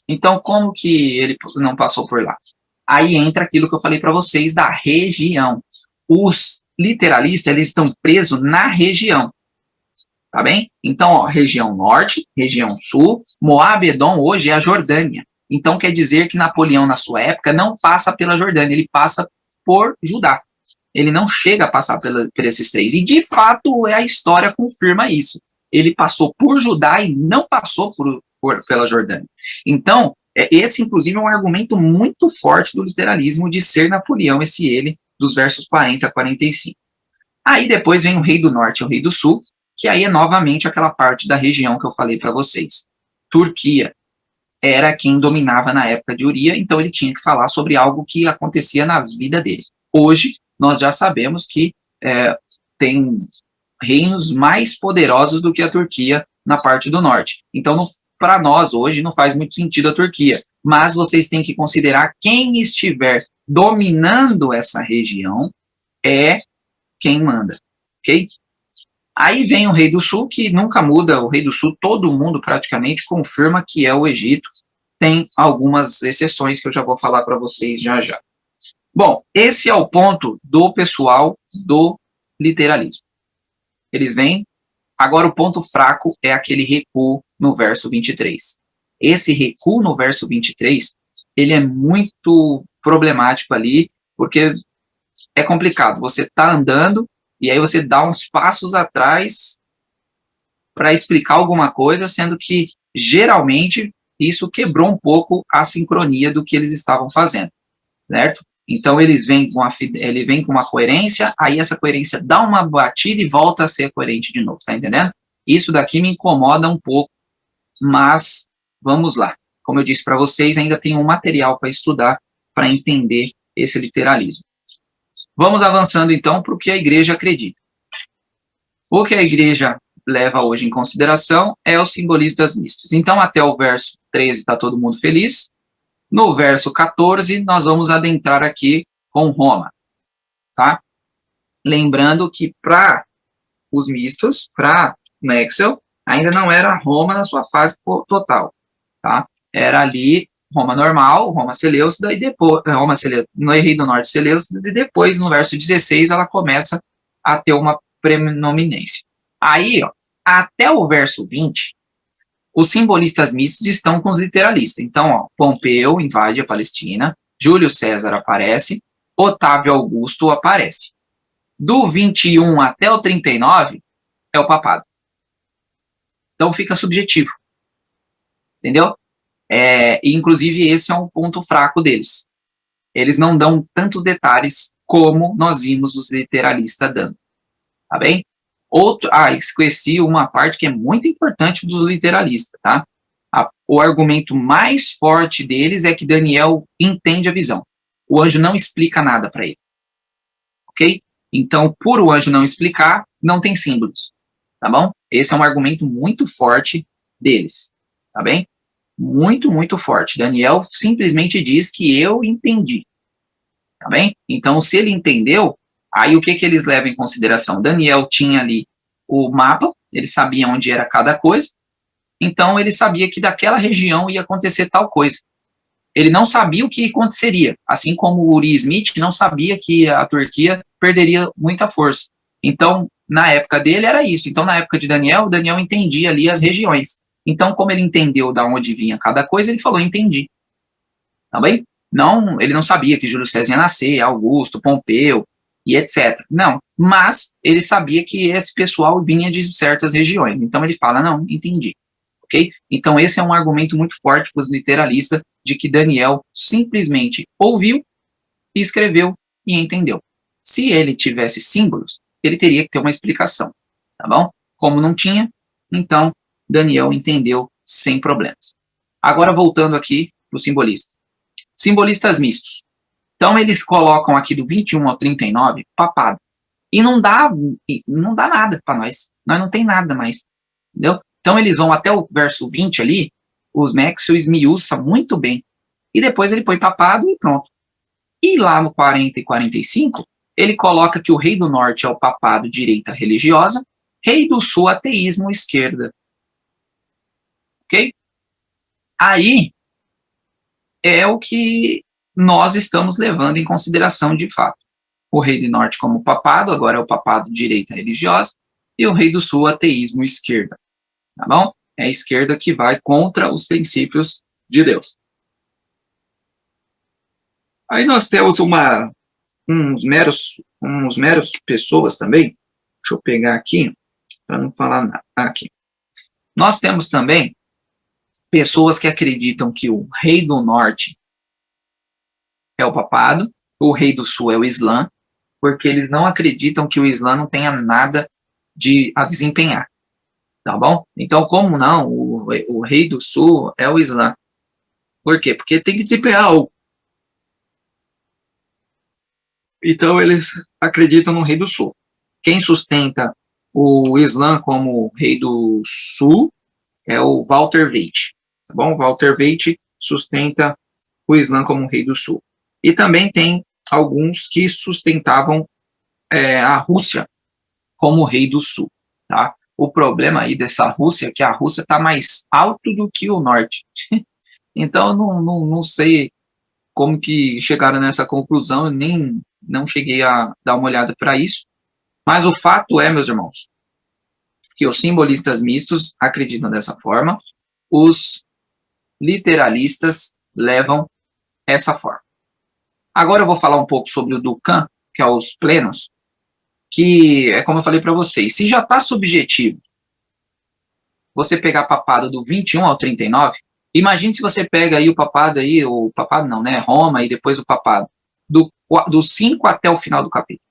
Speaker 1: Então, como que ele não passou por lá? Aí entra aquilo que eu falei para vocês da região. Os literalistas, eles estão presos na região. Tá bem? Então, ó, região norte, região sul, Moabe, Edom hoje é a Jordânia. Então, quer dizer que Napoleão, na sua época, não passa pela Jordânia, ele passa por Judá. Ele não chega a passar por esses três. E, de fato, a história confirma isso. Ele passou por Judá e não passou pela Jordânia. Então, esse, inclusive, é um argumento muito forte do literalismo de ser Napoleão, esse ele, dos versos 40 a 45. Aí depois vem o rei do norte e o rei do sul, que aí é novamente aquela parte da região que eu falei para vocês. Turquia era quem dominava na época de Uria, então ele tinha que falar sobre algo que acontecia na vida dele. Hoje, nós já sabemos que tem reinos mais poderosos do que a Turquia na parte do norte. Então, para nós, hoje, não faz muito sentido a Turquia, mas vocês têm que considerar quem estiver dominando essa região é quem manda, ok? Aí vem o rei do sul, que nunca muda, o rei do sul, todo mundo praticamente confirma que é o Egito. Tem algumas exceções que eu já vou falar para vocês já já. Bom, esse é o ponto do pessoal do literalismo. Eles vêm, agora o ponto fraco é aquele recuo no verso 23. Esse recuo no verso 23, ele é muito problemático ali, porque é complicado. Você está andando e aí você dá uns passos atrás para explicar alguma coisa, sendo que, geralmente, isso quebrou um pouco a sincronia do que eles estavam fazendo, certo? Então, ele vem com uma coerência, aí essa coerência dá uma batida e volta a ser coerente de novo, tá entendendo? Isso daqui me incomoda um pouco, mas vamos lá. Como eu disse para vocês, ainda tem um material para estudar, para entender esse literalismo. Vamos avançando, então, para o que a igreja acredita. O que a igreja leva hoje em consideração é os simbolistas mistos. Então, até o verso 13 está todo mundo feliz. No verso 14, nós vamos adentrar aqui com Roma. Tá? Lembrando que para os mistos, para Maxwell, ainda não era Roma na sua fase total. Tá? Era ali Roma normal, Roma Seleucida, e depois, Roma Seleucida, no Rei do Norte Seleucida, e depois, no verso 16, ela começa a ter uma preeminência. Aí, ó, até o verso 20, os simbolistas mistos estão com os literalistas. Então, ó, Pompeu invade a Palestina, Júlio César aparece, Otávio Augusto aparece. Do 21 até o 39, é o papado. Então, fica subjetivo. Entendeu? Inclusive, esse é um ponto fraco deles. Eles não dão tantos detalhes como nós vimos os literalistas dando. Tá bem? Esqueci uma parte que é muito importante dos literalistas, tá? O argumento mais forte deles é que Daniel entende a visão. O anjo não explica nada para ele. Ok? Então, por o anjo não explicar, não tem símbolos. Tá bom? Esse é um argumento muito forte deles. Tá bem? Muito, muito forte. Daniel simplesmente diz que eu entendi. Tá bem? Então, se ele entendeu, aí o que eles levam em consideração? Daniel tinha ali o mapa, ele sabia onde era cada coisa, então ele sabia que daquela região ia acontecer tal coisa. Ele não sabia o que aconteceria, assim como o Uri Smith não sabia que a Turquia perderia muita força. Então, na época dele era isso. Então, na época de Daniel, Daniel entendia ali as regiões. Então, como ele entendeu da onde vinha cada coisa, ele falou, entendi. Tá bem? Não, ele não sabia que Júlio César ia nascer, Augusto, Pompeu. e etc. Não, mas ele sabia que esse pessoal vinha de certas regiões, então ele fala, não, entendi. Ok? Então esse é um argumento muito forte para os literalistas de que Daniel simplesmente ouviu, escreveu e entendeu. Se ele tivesse símbolos, ele teria que ter uma explicação, tá bom? Como não tinha, então Daniel entendeu sem problemas. Agora voltando aqui para o simbolista. Simbolistas mistos. Então eles colocam aqui do 21 ao 39, papado. E não dá nada para nós. Nós não tem nada mais. Entendeu? Então eles vão até o verso 20 ali, os Maxwell esmiuça muito bem. E depois ele põe papado e pronto. E lá no 40 e 45, ele coloca que o rei do norte é o papado, direita religiosa, rei do sul, ateísmo, esquerda. Ok? Aí é o que nós estamos levando em consideração de fato. O rei do norte como papado, agora é o papado direita religiosa, e o rei do sul, ateísmo, esquerda. Tá bom? É a esquerda que vai contra os princípios de Deus. Aí nós temos uns meros pessoas também. Deixa eu pegar aqui, para não falar nada. Aqui. Nós temos também pessoas que acreditam que o rei do norte é o papado, o rei do sul é o Islã, porque eles não acreditam que o Islã não tenha nada a desempenhar. Tá bom? Então, como não? O rei do sul é o Islã. Por quê? Porque tem que desempenhar algo. Então, eles acreditam no rei do sul. Quem sustenta o Islã como rei do sul é o Walter Veitch. Tá bom? Walter Veitch sustenta o Islã como rei do sul. E também tem alguns que sustentavam a Rússia como rei do sul. Tá? O problema aí dessa Rússia é que a Rússia está mais alto do que o norte. Então, eu não sei como que chegaram nessa conclusão, eu nem não cheguei a dar uma olhada para isso. Mas o fato é, meus irmãos, que os simbolistas mistos acreditam dessa forma, os literalistas levam essa forma. Agora eu vou falar um pouco sobre o Dukan, que é os plenos, que é como eu falei para vocês, se já está subjetivo você pegar papado do 21 ao 39, imagine se você pega aí o papado não, né, Roma, e depois o papado, do 5 até o final do capítulo.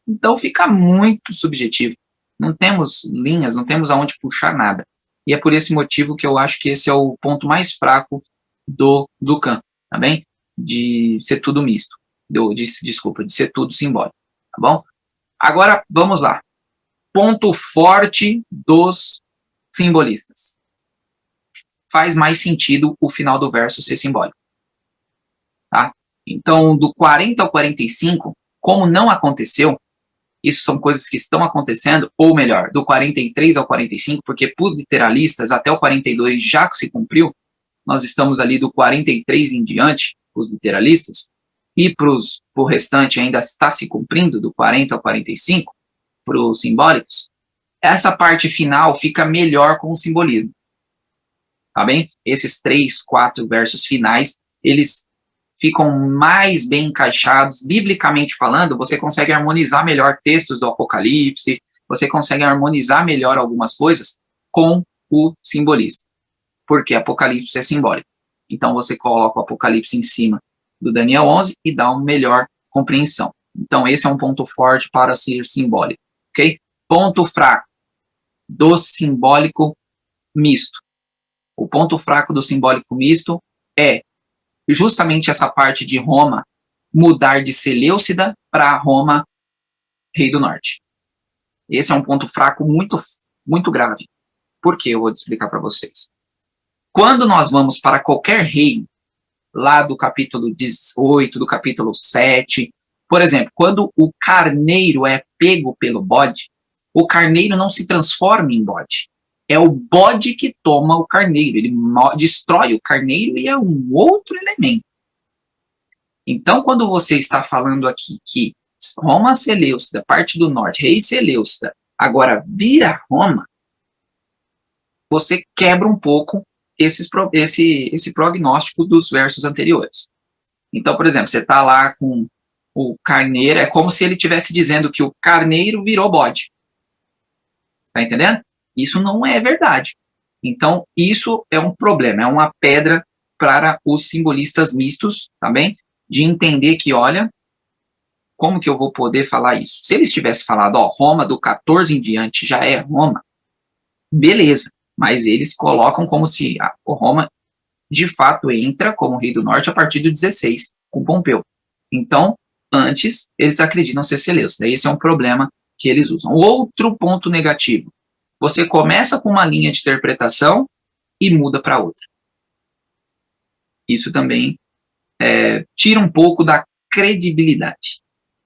Speaker 1: Então fica muito subjetivo. Não temos linhas, não temos aonde puxar nada. E é por esse motivo que eu acho que esse é o ponto mais fraco do Dukan, tá bem? De ser tudo misto. De ser tudo simbólico, tá bom? Agora, vamos lá. Ponto forte dos simbolistas. Faz mais sentido o final do verso ser simbólico. Tá? Então, do 40 ao 45, como não aconteceu, isso são coisas que estão acontecendo, ou melhor, do 43 ao 45, porque para os literalistas, até o 42 já se cumpriu, nós estamos ali do 43 em diante, os literalistas, e para o restante ainda está se cumprindo, do 40 ao 45, para os simbólicos, essa parte final fica melhor com o simbolismo. Tá bem? Esses 3, 4 versos finais, eles ficam mais bem encaixados, biblicamente falando, você consegue harmonizar melhor textos do Apocalipse, você consegue harmonizar melhor algumas coisas com o simbolismo, porque Apocalipse é simbólico. Então você coloca o Apocalipse em cima do Daniel 11 e dá uma melhor compreensão. Então esse é um ponto forte para ser simbólico, ok? Ponto fraco do simbólico misto. O ponto fraco do simbólico misto é justamente essa parte de Roma mudar de Seleucida para Roma, rei do norte. Esse é um ponto fraco muito, muito grave. Por quê? Eu vou explicar para vocês. Quando nós vamos para qualquer reino, lá do capítulo 18, do capítulo 7, por exemplo, quando o carneiro é pego pelo bode, o carneiro não se transforma em bode. É o bode que toma o carneiro, ele destrói o carneiro e é um outro elemento. Então, quando você está falando aqui que Roma Seleucida, parte do norte, rei Seleucida, agora vira Roma, você quebra um pouco esse prognóstico dos versos anteriores. Então, por exemplo, você está lá com o carneiro, é como se ele estivesse dizendo que o carneiro virou bode. Tá entendendo? Isso não é verdade. Então, isso é um problema, é uma pedra para os simbolistas mistos, tá bem? De entender que, olha, como que eu vou poder falar isso? Se eles tivessem falado, ó, Roma do 14 em diante já é Roma, beleza. Mas eles colocam como se o Roma, de fato, entra como rei do norte a partir do 16, com Pompeu. Então, antes, eles acreditam ser Seleucus. Daí esse é um problema que eles usam. Outro ponto negativo. Você começa com uma linha de interpretação e muda para outra. Isso também tira um pouco da credibilidade,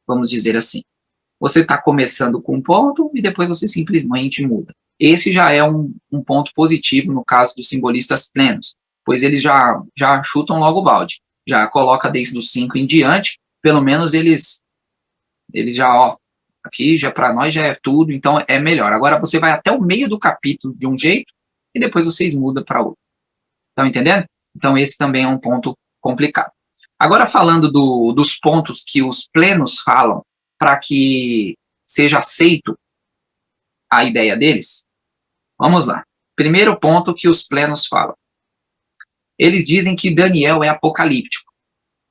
Speaker 1: vamos dizer assim. Você está começando com um ponto e depois você simplesmente muda. Esse já é um ponto positivo no caso dos simbolistas plenos, pois eles já chutam logo o balde, já coloca desde os 5 em diante, pelo menos eles já, ó, aqui já para nós já é tudo, então é melhor. Agora você vai até o meio do capítulo de um jeito e depois vocês mudam para outro. Estão entendendo? Então esse também é um ponto complicado. Agora falando dos pontos que os plenos falam para que seja aceito a ideia deles, vamos lá. Primeiro ponto que os plenos falam. Eles dizem que Daniel é apocalíptico.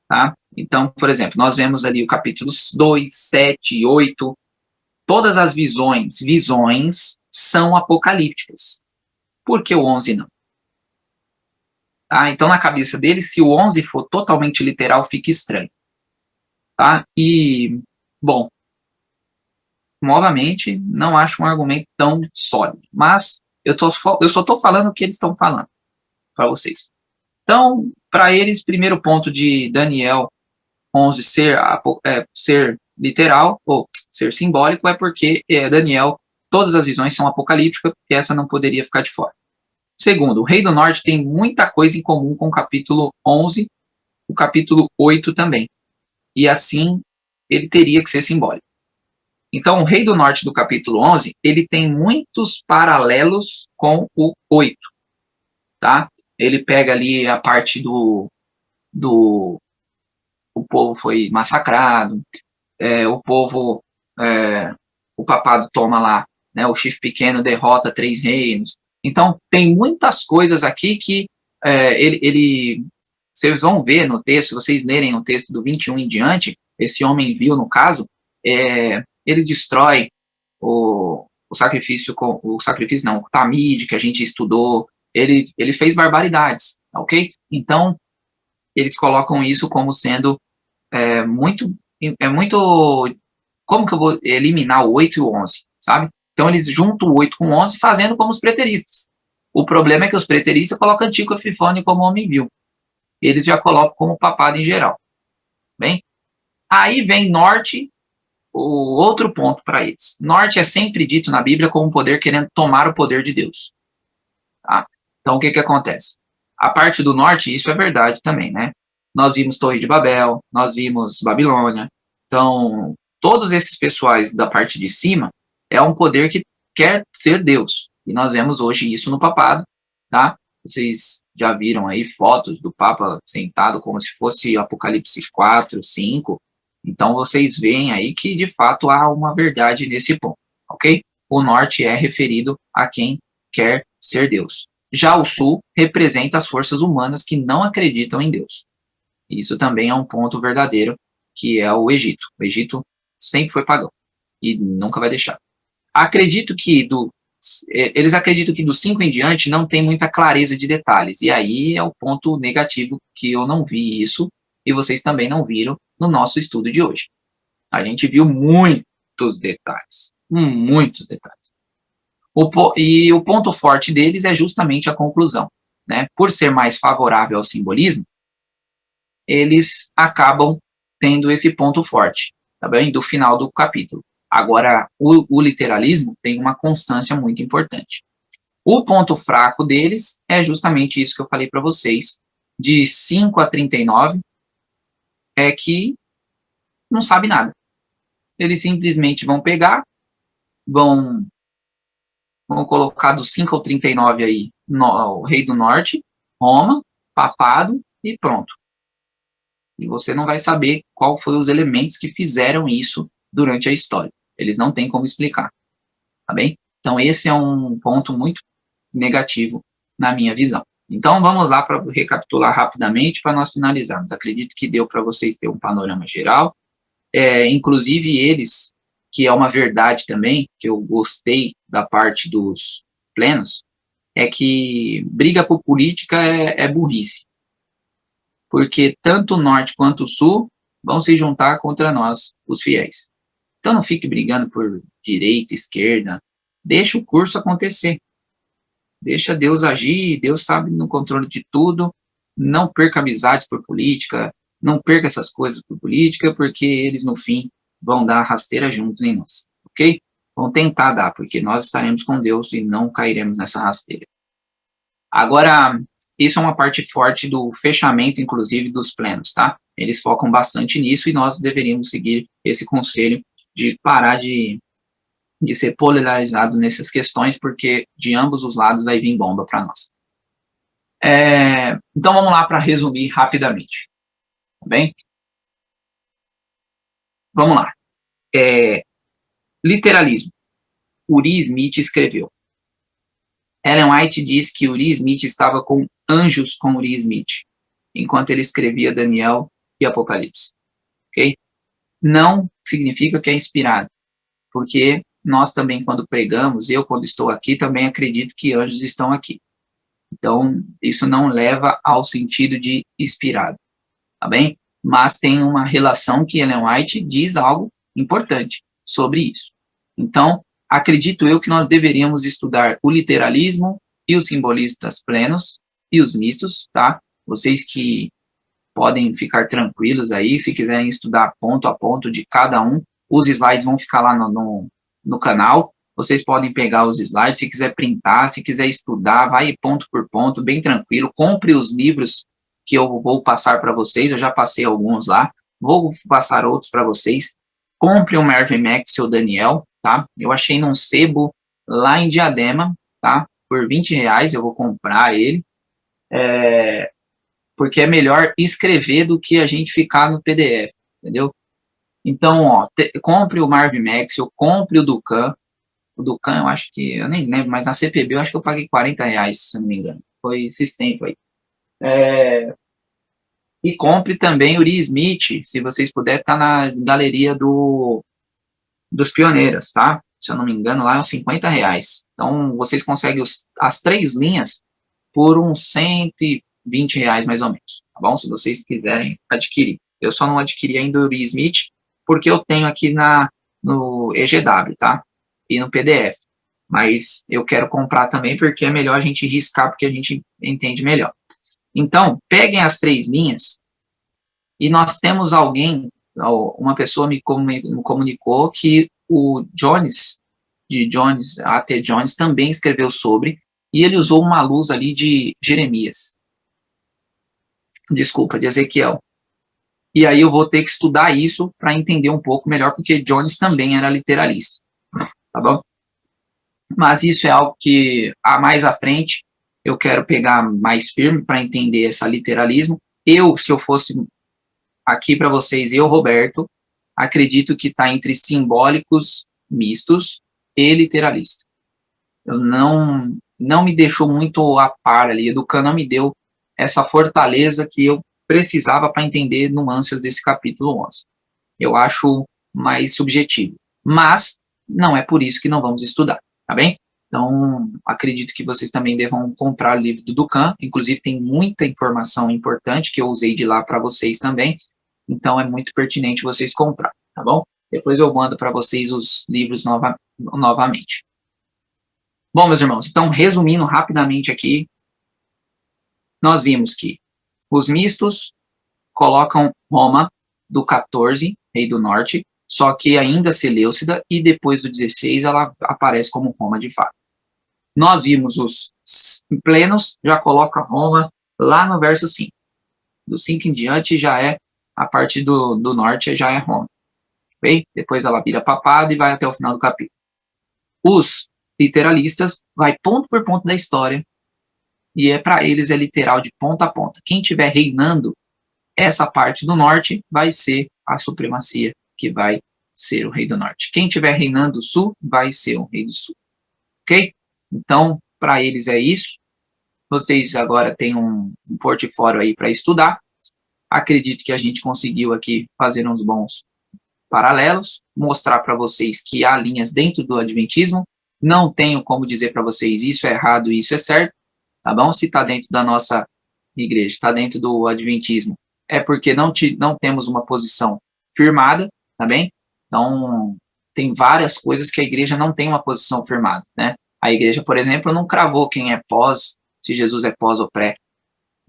Speaker 1: Tá? Então, por exemplo, nós vemos ali o capítulos 2, 7 e 8. Todas as visões são apocalípticas. Por que o 11 não? Tá? Então, na cabeça deles, se o 11 for totalmente literal, fica estranho. Tá? E, bom, novamente, não acho um argumento tão sólido. Mas eu só estou falando o que eles estão falando para vocês. Então, para eles, primeiro ponto de Daniel 11 ser literal, ou ser simbólico, é porque Daniel, todas as visões são apocalípticas, e essa não poderia ficar de fora. Segundo, o Rei do Norte tem muita coisa em comum com o capítulo 11, o capítulo 8 também. E assim, ele teria que ser simbólico. Então, o Rei do Norte do capítulo 11, ele tem muitos paralelos com o 8, tá? Ele pega ali a parte do o povo foi massacrado, o povo, o papado toma lá, né, o chifre pequeno derrota 3 reinos. Então, tem muitas coisas aqui que vocês vão ver no texto, se vocês lerem o texto do 21 em diante, esse homem viu, no caso, ele destrói o sacrifício, o Tamid, que a gente estudou, ele fez barbaridades, ok? Então, eles colocam isso como sendo muito, como que eu vou eliminar o 8 e o 11, sabe? Então eles juntam o 8 com o 11 fazendo como os preteristas. O problema é que os preteristas colocam Antíoco Epifânio como homem vil. Eles já colocam como papado em geral. Bem? Aí vem norte, o outro ponto para eles. Norte é sempre dito na Bíblia como um poder querendo tomar o poder de Deus. Tá? Então o que acontece? A parte do norte, isso é verdade também, né? Nós vimos Torre de Babel, nós vimos Babilônia. Então, todos esses pessoais da parte de cima é um poder que quer ser Deus. E nós vemos hoje isso no papado, tá? Vocês já viram aí fotos do Papa sentado como se fosse Apocalipse 4, 5. Então, vocês veem aí que, de fato, há uma verdade nesse ponto, ok? O norte é referido a quem quer ser Deus. Já o sul representa as forças humanas que não acreditam em Deus. Isso também é um ponto verdadeiro, que é o Egito. O Egito sempre foi pagão e nunca vai deixar. Eles acreditam que do 5 em diante não tem muita clareza de detalhes. E aí é o ponto negativo, que eu não vi isso e vocês também não viram no nosso estudo de hoje. A gente viu muitos detalhes. Muitos detalhes. E o ponto forte deles é justamente a conclusão. Né? Por ser mais favorável ao simbolismo, eles acabam tendo esse ponto forte, tá bem? Do final do capítulo. Agora, o literalismo tem uma constância muito importante. O ponto fraco deles é justamente isso que eu falei para vocês, de 5 a 39, é que não sabe nada. Eles simplesmente vão pegar, vão colocar do 5 ao 39 aí, o Rei do Norte, Roma, Papado e pronto. e você não vai saber qual foram os elementos que fizeram isso durante a história. Eles não têm como explicar, tá bem? Então esse é um ponto muito negativo na minha visão. Então vamos lá para recapitular rapidamente para nós finalizarmos. Acredito que deu para vocês ter um panorama geral. Inclusive eles, que é uma verdade também, que eu gostei da parte dos plenos, é que briga por política é burrice. Porque tanto o norte quanto o sul vão se juntar contra nós, os fiéis. Então não fique brigando por direita, esquerda, deixa o curso acontecer. Deixa Deus agir, Deus sabe no controle de tudo. Não perca amizades por política, não perca essas coisas por política, porque eles, no fim, vão dar rasteira juntos em nós, ok? Vão tentar dar, porque nós estaremos com Deus e não cairemos nessa rasteira. Agora, isso é uma parte forte do fechamento, inclusive, dos plenos, tá? Eles focam bastante nisso e nós deveríamos seguir esse conselho de parar de ser polarizado nessas questões, porque de ambos os lados vai vir bomba para nós. Então vamos lá para resumir rapidamente, tá bem? Vamos lá. Literalismo. Uri Smith escreveu. Ellen White diz que Uri Smith estava com anjos com Uri Smith, enquanto ele escrevia Daniel e Apocalipse. Ok? Não significa que é inspirado, porque nós também, quando pregamos, eu, quando estou aqui, também acredito que anjos estão aqui. Então, isso não leva ao sentido de inspirado, tá bem? Mas tem uma relação que Ellen White diz algo importante sobre isso. Então, acredito eu que nós deveríamos estudar o literalismo e os simbolistas plenos e os mistos, tá? Vocês que podem ficar tranquilos aí, se quiserem estudar ponto a ponto de cada um, os slides vão ficar lá no canal. Vocês podem pegar os slides, se quiser printar, se quiser estudar, vai ponto por ponto, bem tranquilo. Compre os livros que eu vou passar para vocês, eu já passei alguns lá, vou passar outros para vocês. Compre o Marvin Max ou Daniel, tá? Eu achei num sebo lá em Diadema, tá? Por R$20, eu vou comprar ele. Porque é melhor escrever do que a gente ficar no PDF, entendeu? Então, ó, compre o Marvin Max, eu compre o Ducan. O Ducan, eu acho que, eu nem lembro, mas na CPB eu acho que eu paguei R$40, se não me engano. Foi esses tempos aí. E compre também o Uri Smith, se vocês puderem, tá na galeria dos Pioneiros, tá? Se eu não me engano, lá é uns R$50. Então, vocês conseguem as 3 linhas por uns R$120, mais ou menos, tá bom? Se vocês quiserem adquirir. Eu só não adquiri ainda o Uri Smith, porque eu tenho aqui no EGW, tá? E no PDF. Mas eu quero comprar também, porque é melhor a gente riscar, porque a gente entende melhor. Então, peguem as 3 linhas, e nós temos alguém, uma pessoa me comunicou que o Jones, A.T. Jones, também escreveu sobre, e ele usou uma luz ali de Jeremias. Desculpa, de Ezequiel. E aí eu vou ter que estudar isso para entender um pouco melhor, porque Jones também era literalista, tá bom? Mas isso é algo que, mais à frente, eu quero pegar mais firme para entender esse literalismo. Se eu fosse aqui para vocês, Roberto, acredito que está entre simbólicos mistos e literalista. Eu não me deixou muito a par ali, Educan não me deu essa fortaleza que eu precisava para entender nuances desse capítulo 11. Eu acho mais subjetivo. Mas não é por isso que não vamos estudar, tá bem? Então, acredito que vocês também devam comprar o livro do Educan. Inclusive, tem muita informação importante que eu usei de lá para vocês também. Então, é muito pertinente vocês comprar, tá bom? Depois eu mando para vocês os livros novamente. Bom, meus irmãos, então, resumindo rapidamente aqui, nós vimos que os mistos colocam Roma do 14, rei do norte, só que ainda Seleucida, e depois do 16 ela aparece como Roma de fato. Nós vimos os plenos, já coloca Roma lá no verso 5. Do 5 em diante já é a parte do norte, já é Roma. Okay? Depois ela vira papado e vai até o final do capítulo. Os literalistas vai ponto por ponto da história, e para eles é literal de ponta a ponta. Quem estiver reinando essa parte do norte vai ser a supremacia, que vai ser o rei do norte. Quem estiver reinando do sul vai ser o rei do sul. Ok? Então, para eles é isso. Vocês agora têm um portfólio aí para estudar. Acredito que a gente conseguiu aqui fazer uns bons paralelos, mostrar para vocês que há linhas dentro do adventismo. Não tenho como dizer para vocês isso é errado e isso é certo, tá bom? Se está dentro da nossa igreja, está dentro do adventismo, é porque não temos uma posição firmada, tá bem? Então, tem várias coisas que a igreja não tem uma posição firmada, né? A igreja, por exemplo, não cravou quem é pós, se Jesus é pós ou pré,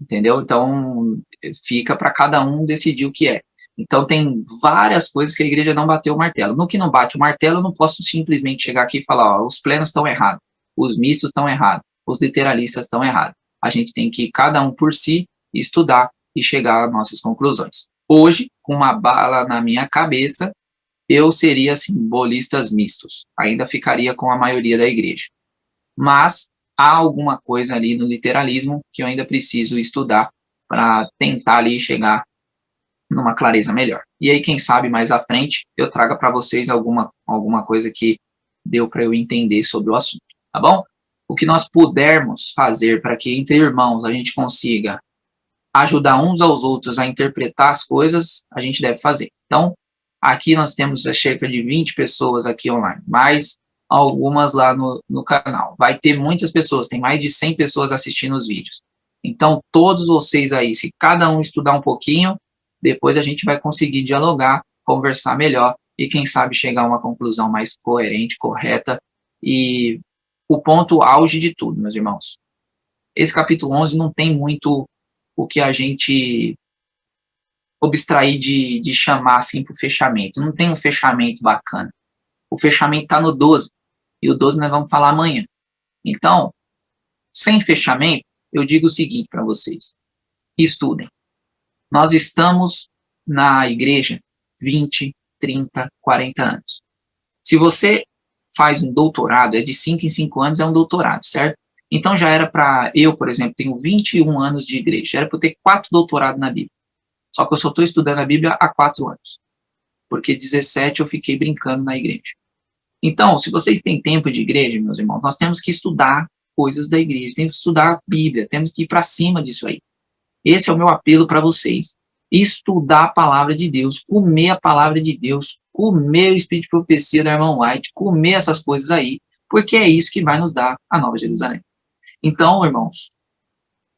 Speaker 1: entendeu? Então, fica para cada um decidir o que é. Então, tem várias coisas que a igreja não bateu o martelo. No que não bate o martelo, eu não posso simplesmente chegar aqui e falar, ó, os plenos estão errados, os mistos estão errados, os literalistas estão errados. A gente tem que, cada um por si, estudar e chegar às nossas conclusões. Hoje, com uma bala na minha cabeça, eu seria simbolistas mistos. Ainda ficaria com a maioria da igreja. Mas há alguma coisa ali no literalismo que eu ainda preciso estudar para tentar ali chegar numa clareza melhor. E aí, quem sabe, mais à frente, eu traga para vocês alguma coisa que deu para eu entender sobre o assunto, tá bom? O que nós pudermos fazer para que entre irmãos a gente consiga ajudar uns aos outros a interpretar as coisas, a gente deve fazer. Então, aqui nós temos cerca de 20 pessoas aqui online, mais algumas lá no canal. Vai ter muitas pessoas, tem mais de 100 pessoas assistindo os vídeos. Então, todos vocês aí, se cada um estudar um pouquinho, depois a gente vai conseguir dialogar, conversar melhor e, quem sabe, chegar a uma conclusão mais coerente, correta e o ponto auge de tudo, meus irmãos. Esse capítulo 11 não tem muito o que a gente abstrair de chamar assim para o fechamento. Não tem um fechamento bacana. O fechamento está no 12, e o 12 nós vamos falar amanhã. Então, sem fechamento, eu digo o seguinte para vocês. Estudem. Nós estamos na igreja 20, 30, 40 anos. Se você faz um doutorado, é de 5 em 5 anos, é um doutorado, certo? Então já era para, eu, por exemplo, tenho 21 anos de igreja, já era para eu ter 4 doutorados na Bíblia. Só que eu só estou estudando a Bíblia há 4 anos. Porque 17 eu fiquei brincando na igreja. Então, se vocês têm tempo de igreja, meus irmãos, nós temos que estudar coisas da igreja, temos que estudar a Bíblia, temos que ir para cima disso aí. Esse é o meu apelo para vocês. Estudar a palavra de Deus, comer a palavra de Deus, comer o Espírito de Profecia da irmã White, comer essas coisas aí, porque é isso que vai nos dar a Nova Jerusalém. Então, irmãos,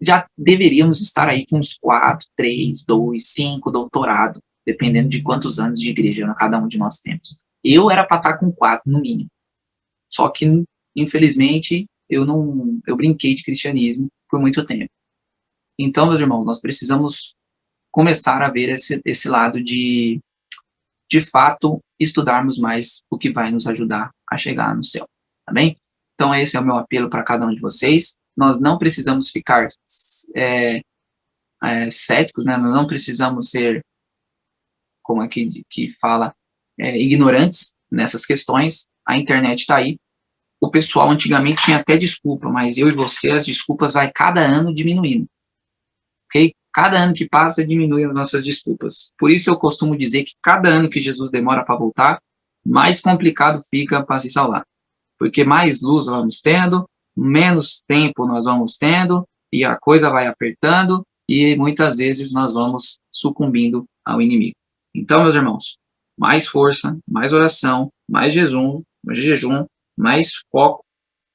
Speaker 1: já deveríamos estar aí com uns 4, 3, 2, 5 doutorados, dependendo de quantos anos de igreja cada um de nós temos. Eu era para estar com 4, no mínimo. Só que, infelizmente, eu brinquei de cristianismo por muito tempo. Então, meus irmãos, nós precisamos começar a ver esse lado de fato, estudarmos mais o que vai nos ajudar a chegar no céu, tá bem? Então, esse é o meu apelo para cada um de vocês. Nós não precisamos ficar céticos, né? Nós não precisamos ser, como aqui que fala, ignorantes nessas questões. A internet está aí. O pessoal antigamente tinha até desculpa, mas eu e você, as desculpas vai cada ano diminuindo. Ok? Cada ano que passa, diminui as nossas desculpas. Por isso eu costumo dizer que cada ano que Jesus demora para voltar, mais complicado fica para se salvar. Porque mais luz nós vamos tendo, menos tempo nós vamos tendo, e a coisa vai apertando, e muitas vezes nós vamos sucumbindo ao inimigo. Então, meus irmãos, mais força, mais oração, mais jejum, mais foco,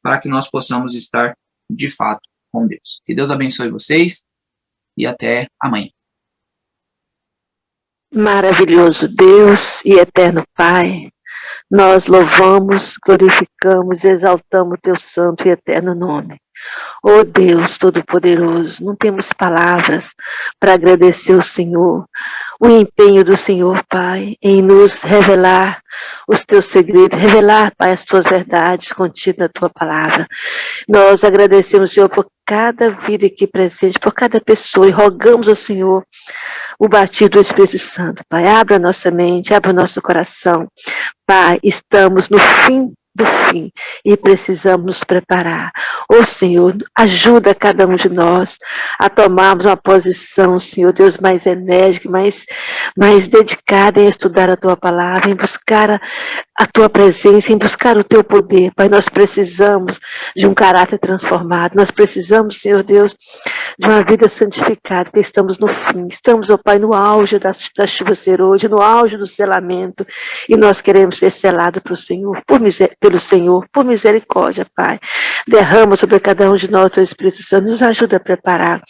Speaker 1: para que nós possamos estar, de fato, com Deus. Que Deus abençoe vocês, e até amanhã.
Speaker 3: Maravilhoso Deus e eterno Pai, nós louvamos, glorificamos e exaltamos teu santo e eterno nome. Oh Deus Todo-Poderoso, não temos palavras para agradecer o Senhor, o empenho do Senhor, Pai, em nos revelar os teus segredos, revelar, Pai, as tuas verdades contidas na tua palavra. Nós agradecemos, Senhor, por cada vida aqui presente, por cada pessoa, e rogamos ao Senhor o batido do Espírito Santo. Pai, abra nossa mente, abra o nosso coração. Pai, estamos no fim do fim e precisamos nos preparar. Ô Senhor, ajuda cada um de nós a tomarmos uma posição, Senhor Deus, mais enérgica, mais dedicada em estudar a Tua palavra, em buscar a Tua presença, em buscar o Teu poder. Pai, nós precisamos de um caráter transformado, nós precisamos, Senhor Deus, de uma vida santificada, porque estamos no fim, estamos, ó Pai, no auge da chuva ser hoje, no auge do selamento, e nós queremos ser selados pelo Senhor, pelo Senhor, por misericórdia, Pai. Derrama sobre cada um de nós o Teu Espírito Santo, nos ajuda a preparar,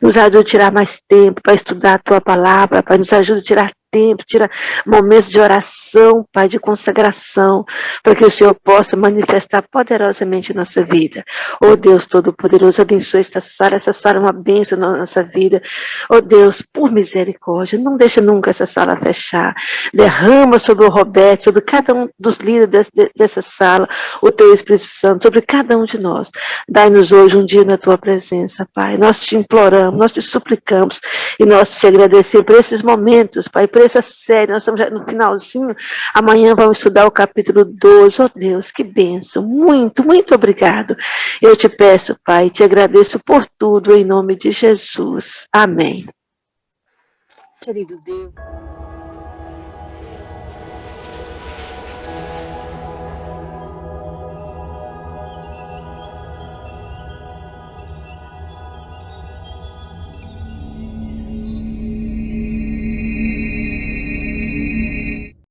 Speaker 3: nos ajuda a tirar mais tempo para estudar a Tua palavra, Pai, nos ajuda a tirar tempo, tira momentos de oração, Pai, de consagração, para que o Senhor possa manifestar poderosamente em nossa vida. Oh Deus Todo-Poderoso, abençoe essa sala é uma bênção na nossa vida. Oh Deus, por misericórdia, não deixa nunca essa sala fechar. Derrama sobre o Roberto, sobre cada um dos líderes dessa sala, o Teu Espírito Santo, sobre cada um de nós. Dai-nos hoje um dia na Tua presença, Pai. Nós te imploramos, nós te suplicamos e nós te agradecemos por esses momentos, Pai, por essa série. Nós estamos já no finalzinho. Amanhã vamos estudar o capítulo 12. Oh Deus, que bênção. Muito, muito obrigado. Eu te peço, Pai, te agradeço por tudo, em nome de Jesus. Amém.
Speaker 4: Querido Deus.